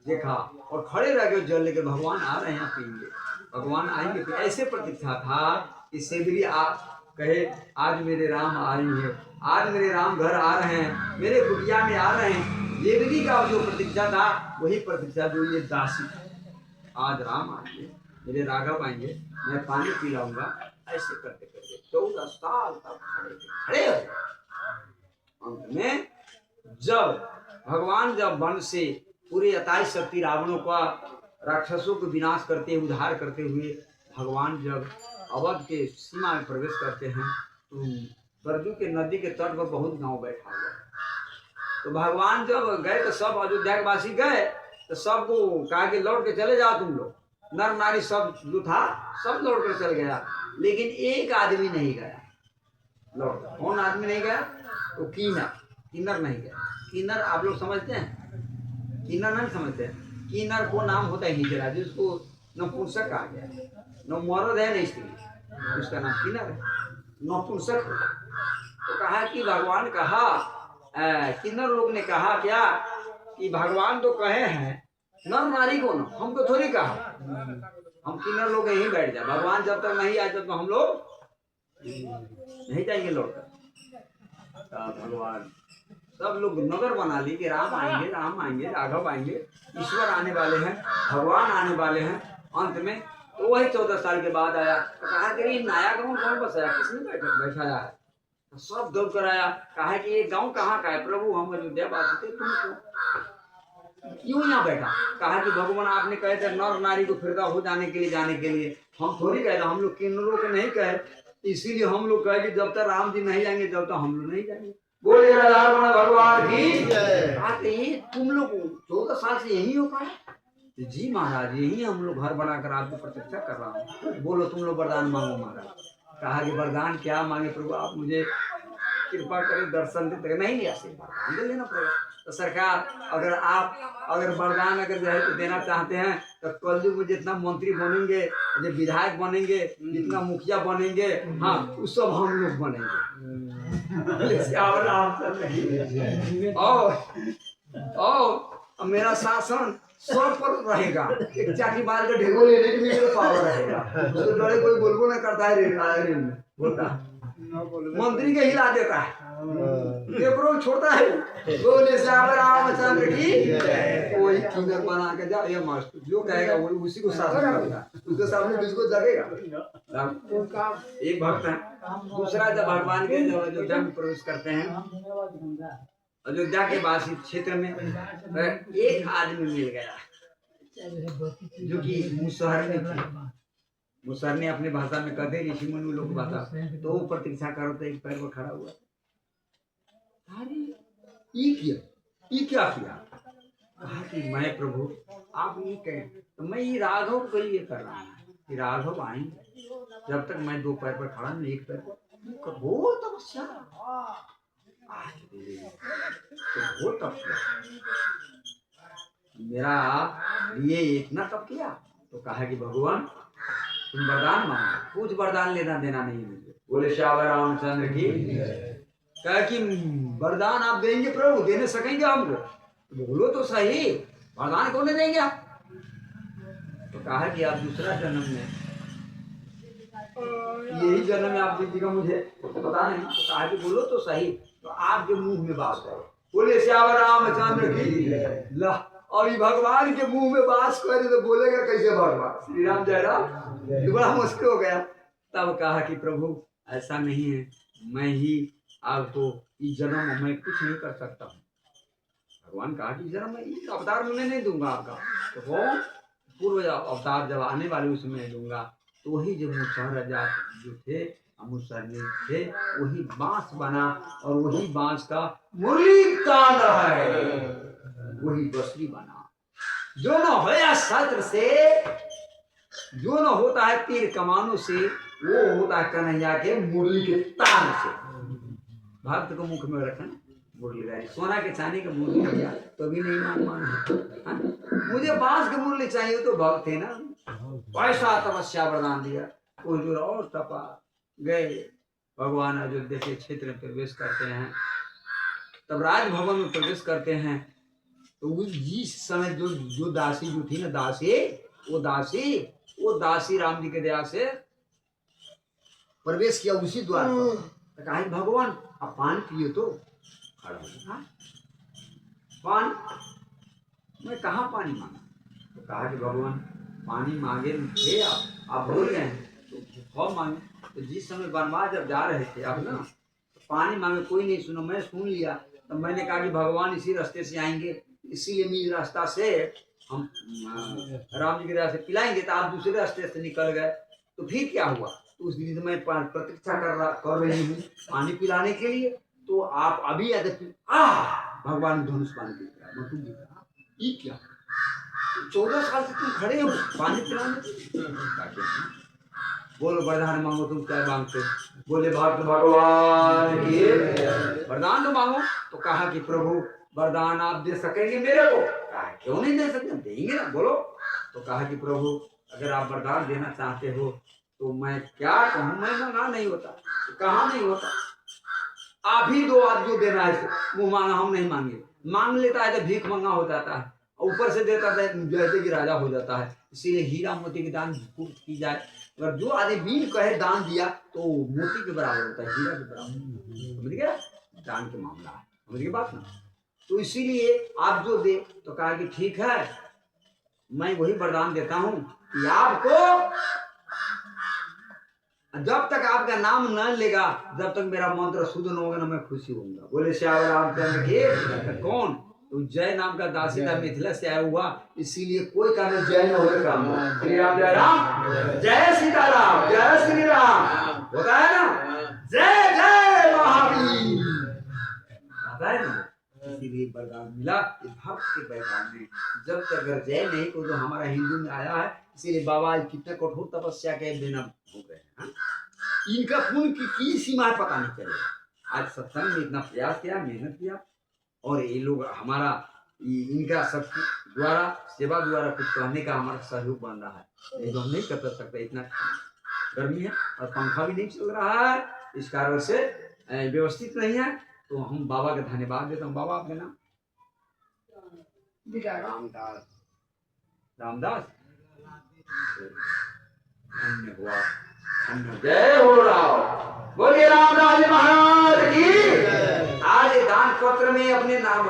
देखा और खड़े रह गए जल लेकर। भगवान आ रहे हैं, पिएंगे, भगवान आएंगे। फिर ऐसे प्रतीक्षा था कि सेवरी कहे आज मेरे राम आ रही है, आज मेरे राम घर आ रहे हैं, मेरे कुटिया में आ रहे हैं। देवरी का जो प्रतीक्षा था वही प्रतीक्षा जो ये दासी, आज राम आएंगे, मेरे राघव आएंगे, मैं पानी पिलाऊंगा। ऐसे करते करते 14 साल तक खड़े हो। अंत में जब भगवान जब वन से पूरे 28 शक्ति रावणों का राक्षसों को विनाश करते उद्धार करते हुए भगवान जब अवध के सीमा में प्रवेश करते हैं तो सरजू के नदी के तट पर बहुत गांव बैठा हुआ। तो भगवान जब गए तो सब अयोध्या के वासी गए तो सबको कहा कि लौट के चले जाओ तुम लोग, नर नारी सब जो था सब लौट कर चल गया। लेकिन एक आदमी नहीं गया लौट। कौन आदमी नहीं गया? तो किन्नर नहीं गया। किन्नर आप लोग समझते हैं? किन्नर नहीं समझते हैं? किन्नर को नाम होता है हिजरा, जिसको नपुंसक कहा गया, न मर्द है न स्त्री, उसका नाम किन्नर है, नपुंसक होता। तो कहा कि भगवान कहा, किन्नर लोग ने कहा क्या कि भगवान तो कहे हैं नर नारी को न, हमको थोड़ी कहा, हम किन्नर लोग यहीं बैठ जाए, भगवान जब तक नहीं आए तब तक हम लोग नहीं जाएंगे लौट कर। भगवान सब लोग नगर बना ली कि राम आएंगे, राघव आएंगे, ईश्वर आने वाले हैं, भगवान आने वाले हैं। अंत में तो वही 14 साल के बाद आया। तो कहा कि नया गाँव कौन बसाया, किसने बैठाया है? तो सब दौड़ कर आया। कहा कि ये गाँव कहाँ का है प्रभु, हम अयोध्या वासी थे, तुम क्यों यहाँ बैठा? कहा कि भगवान आपने कहे थे नर नारी को फिरता हो जाने के लिए, हम थोड़ी कहे, हम लोग किन्नरों को नहीं कहे, इसीलिए हम लोग कहे कि जब तक राम जी नहीं जाएंगे जब तक हम लोग नहीं जाएंगे। बोले राधा भगवान की। तुम लोग 14 साल से यही हो पाए? जी महाराज, यही हम लोग घर बनाकर आपको प्रतीक्षा कर रहा हूँ। बोलो तुम लोग वरदान मांगो महाराज। कहा कि वरदान क्या मांगे प्रभु, आप मुझे कृपा करें, दर्शन दे। नहीं आशीर्वाद दे लेना पड़ेगा। तो सरकार अगर वरदान अगर जो है तो देना चाहते हैं तो कलयुग में जितना मंत्री बनेंगे, जो विधायक बनेंगे, जितना मुखिया बनेंगे, हाँ वो सब हम लोग बनेंगे। और मेरा शासन सब पर रहेगा। एक चाटी बाल का ढेगो लेने के लिए पावर रहेगा, उसको डरे कोई बोलबो नहीं करता है। बोलता मंत्री के हिला देता है, पेपरों छोड़ता है। बोले श्याम रामचंद्र की। कोई किन्नर बना के जा, ये मास्टर जो कहेगा वो उसी को शासन करेगा, उसके सामने किसको जगेगा। एक भक्त है, दूसरा जब भगवान के जब अयोध्या में प्रवेश करते हैं, अयोध्या के वासी क्षेत्र में एक आदमी मिल गया जो कि मुसहरनी थी। मुसहरनी अपनी भाषा में कहते ऋषि मुनि लोग भाषा। तो वो प्रतीक्षा करो तो एक पैर पर खड़ा हुआ। अरे ये क्या किया? कहा कि मैं प्रभु आप ये कहें तो मैं ये राघव के लिए कर रहा हूँ कि राघव आएंगे, जब तक मैं 2 पैर पर खड़ा हूँ, 1 पैर पर वो तपस्या वो तप मेरा लिए इतना तप किया। तो कहा कि भगवान तुम वरदान मांगो, कुछ वरदान लेना देना नहीं मुझे। बोले श्याम रामचंद्र की। कहा कि वरदान आप देंगे प्रभु, देने सकेंगे हमको? बोलो तो सही, वरदान कौन देंगे आप? तो कहा कि आप दूसरा जन्म में, यही जन्म में आप दीजिएगा मुझे, पता नहीं। तो कहा कि बोलो तो सही, तो आपके मुंह में बात है। बोले श्याम रामचंद्र की। ला अभी भगवान के मुंह में बात करे तो बोलेगा कैसे भगवान? श्री राम जय राम। बड़ा मुश्किल हो गया। तब कहा कि प्रभु ऐसा नहीं है, मैं ही आपको इस जन्म में कुछ नहीं कर सकता हूँ। भगवान कहा कि जन्म में इस अवतार में नहीं दूंगा आपका। तो पूर्व अवतार जब आने वाले उसमें लूंगा, तो वही जो मुसहर जो थे मुसहर थे, वही बांस बना और वही बांस का मुरली तान रहा है, वही बसरी बना। जो न होया शस्त्र से, जो न होता है तीर कमानों से, वो होता है कन्हैया के मुरली के तान से। भक्त को मुख में रखना मुरली गाड़ी, सोना के चांदी का मुरली किया तो भी नहीं मान मुझे बांस की मुरली चाहिए, तो भक्त थे ना, पैसा तपस्या वरदान दिया, कुछ दूर और तपा गए। भगवान अयोध्या के क्षेत्र में प्रवेश करते हैं, तब राजभवन में प्रवेश करते हैं, तो उस जिस समय जो दासी जो थी ना, वो दासी राम जी के दया से प्रवेश किया उसी द्वार पर। तो कहा भगवान आप पानी पिए, तो खड़ा हो गया, पानी मैं कहाँ पानी मांगा? तो कहा कि भगवान पानी मांगे थे आप भूल गए हैं, तो मांगे। तो जिस समय वनवास जब जा रहे थे अब ना, तो पानी मांगे कोई नहीं सुना, मैं सुन लिया। तो मैंने कहा कि भगवान इसी रास्ते से आएंगे, इसीलिए मैं रास्ता से हम राम जी के रास्ते पिलाएंगे, तो आप दूसरे रास्ते से निकल गए। तो फिर क्या हुआ? तो उस दिन से मैं प्रतीक्षा कर रही हूँ पानी पिलाने के लिए, तो आप अभी भगवान धनुष पानी पी रहा, ये क्या 14 साल से तुम खड़े हो पानी पिलाने? बोलो वरदान मांगो, तुम क्या मांगते? बोले भक्त भगवान की वरदान तो मांगो। तो कहा कि प्रभु वरदान आप दे सकेंगे मेरे को? कहा क्यों नहीं दे सकते, देंगे ना, बोलो। तो कहा कि प्रभु अगर आप वरदान देना चाहते हो तो मैं क्या कहूँ, मैं मांगा नहीं होता। तो कहा नहीं होता, आप ही दो, आप जो देना है वो मांगा, हम नहीं मांगे। मांग लेता है तो भीख मंगा हो जाता है, ऊपर से देता है जैसे कि राजा हो जाता है। इसीलिए हीरा मोती के दान की जाए, अगर जो आदमी बीन कहे दान दिया तो मोती के बराबर होता है, हीरा के बराबर। समझ गया? दान के मामला है, समझ गए बात ना? तो इसीलिए आप जो दे, तो कहा कि ठीक है, मैं वही वरदान देता हूँ कि आपको जब तक आपका नाम न लेगा, जब तक मेरा मंत्र शुद्ध न होगा ना, मैं खुशी होऊंगा। बोले श्याम रामचंद्र के। कौन? तो जय नाम का दासी था, मिथिला से आया हुआ, इसीलिए कोई काम जय न होगा काम। श्री राम जय राम, जय सीताराम, जय श्री राम होता है ना, जय जय महावीर आता है ना। इसीलिए वरदान मिला इस भक्त के वरदान में। जब तक अगर जय नहीं को, जो हमारा हिंदू में आया है, इसीलिए बाबा कितने कठोर तपस्या के बिना हो गए हैं। इनका पुण्य की सीमा पता नहीं चलेगा। आज सत्संग में इतना प्रयास किया, मेहनत किया, और ये लोग हमारा इनका शक्ति द्वारा, सेवा द्वारा कुछ कहने का हमारा सहयोग बन रहा है। नहीं तो हम नहीं कर सकते, इतना गर्मी है और पंखा भी नहीं चल रहा है, इस कारण से व्यवस्थित नहीं है। तो हम बाबा का धन्यवाद देता हूँ। बाबा आपका नाम? रामदास। रामदास, धन्य हुआ, जय हो राम। बोलिए रामदास महाराज की। आज दान पत्र में अपने नाम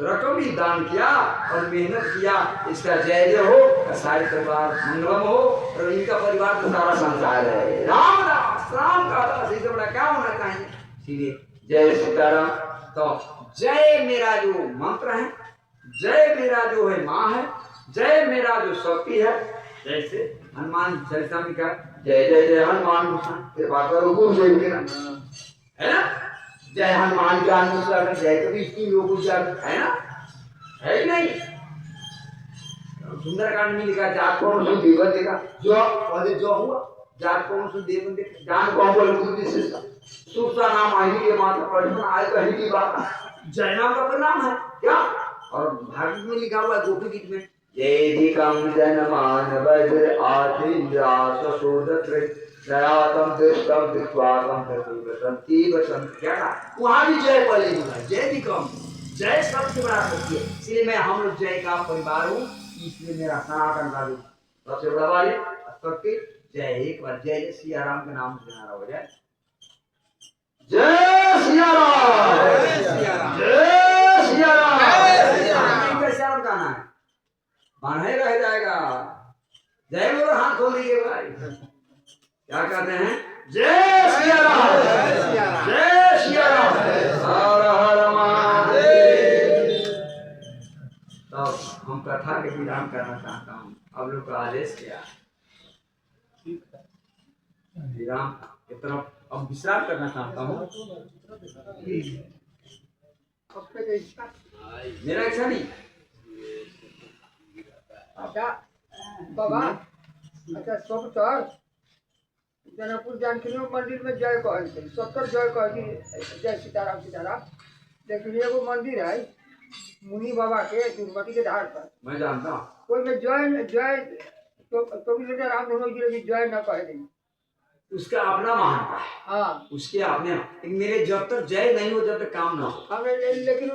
रकम भी दान किया और मेहनत किया, इसका जय जय हो, सारे परिवार मंगलम हो, और इनका परिवार तो सारा संसार है। रामदास, राम का दास, इससे बड़ा क्या होना चाहिए? इसीलिए जय सीताराम। तो जय मेरा जो मंत्र है, जय मेरा जो है माँ है, जय मेरा जो शक्ति है, जैसे हनुमान चालीसा में क्या जय जय जय हनुमान कृपा करो गुरु जय के नाम है ना, जय हनुमान ज्ञान मुद्रा, जय कभी इसकी लोग है ना, है कि नहीं? सुंदरकांड में लिखा जात कौन सो देवन देखा, जो पहले जो हुआ जात कौन सो देवन देखा, जान कौन बोले गुरु विशेषता, सुखता नाम आई के मात्र प्रश्न आए कहीं की बात, जय नाम का परिणाम है क्या? और भागवत में लिखा हुआ है गोपी गीत में, येदिकं जनमान वज्र आदिन्द्रास शोधत्र नयातम दृष्टम विश्वासम प्रतिव्रतम तीव्रतम, क्या कहा? वहां भी जय पहले हुआ, जय दिकम, जय सबसे बड़ा सत्य है। इसलिए मैं हम लोग जय का परिवार हूँ, इसलिए मेरा सनातन का जो सबसे बड़ा वाले सत्य जय। एक बार जय सिया राम के नाम से नारा हो जाए, जय सिया राम, जय सिया राम, जय सिया राम, जय सिया राम गाना है, बांधे रह जाएगा। जय बोलो, हाथ खोल लीजिए भाई, क्या कहते हैं? जय सिया राम, जय सिया राम, जय सिया राम, हर हर महादेव। तो हम कथा के विराम करना चाहता हूँ। हम लोग का आदेश किया विराम की तरफ अब विश्राम करना चाहता हूँ। मेरा इच्छा नहीं। अच्छा बाबा, अच्छा सब तर जनकपुर जानकी मंदिर में जय कहते, सबकर जय कहती, जय सीताराम सीताराम। लेकिन एगो मंदिर है मुनि बाबा के तिरुपति के धार पर, मैं जानता हूँ कोई में जय जय तो भी राम दोनों जी लेकिन जय न कह देंगे। उसका अपना महानता है, हाँ उसके अपने। लेकिन मेरे जब तक जय नहीं हो जब तक काम ना हो। हमें लेकिन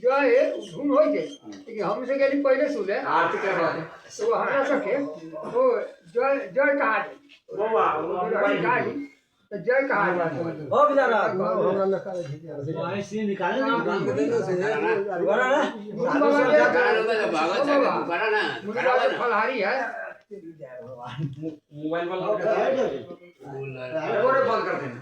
जय धुन हो जाए, लेकिन हमसे कहीं पहले सुने आरती करवा दे। तो वो हमरा सके वो जय जय कहा जाए, वो वाह, वो मोबाइल कहा में। जाए तो जय कहा जाए। हो बेचारा ऐसे निकाले नहीं मुनि बाबा के फलहारी है, मोबाइल बंद कर देना।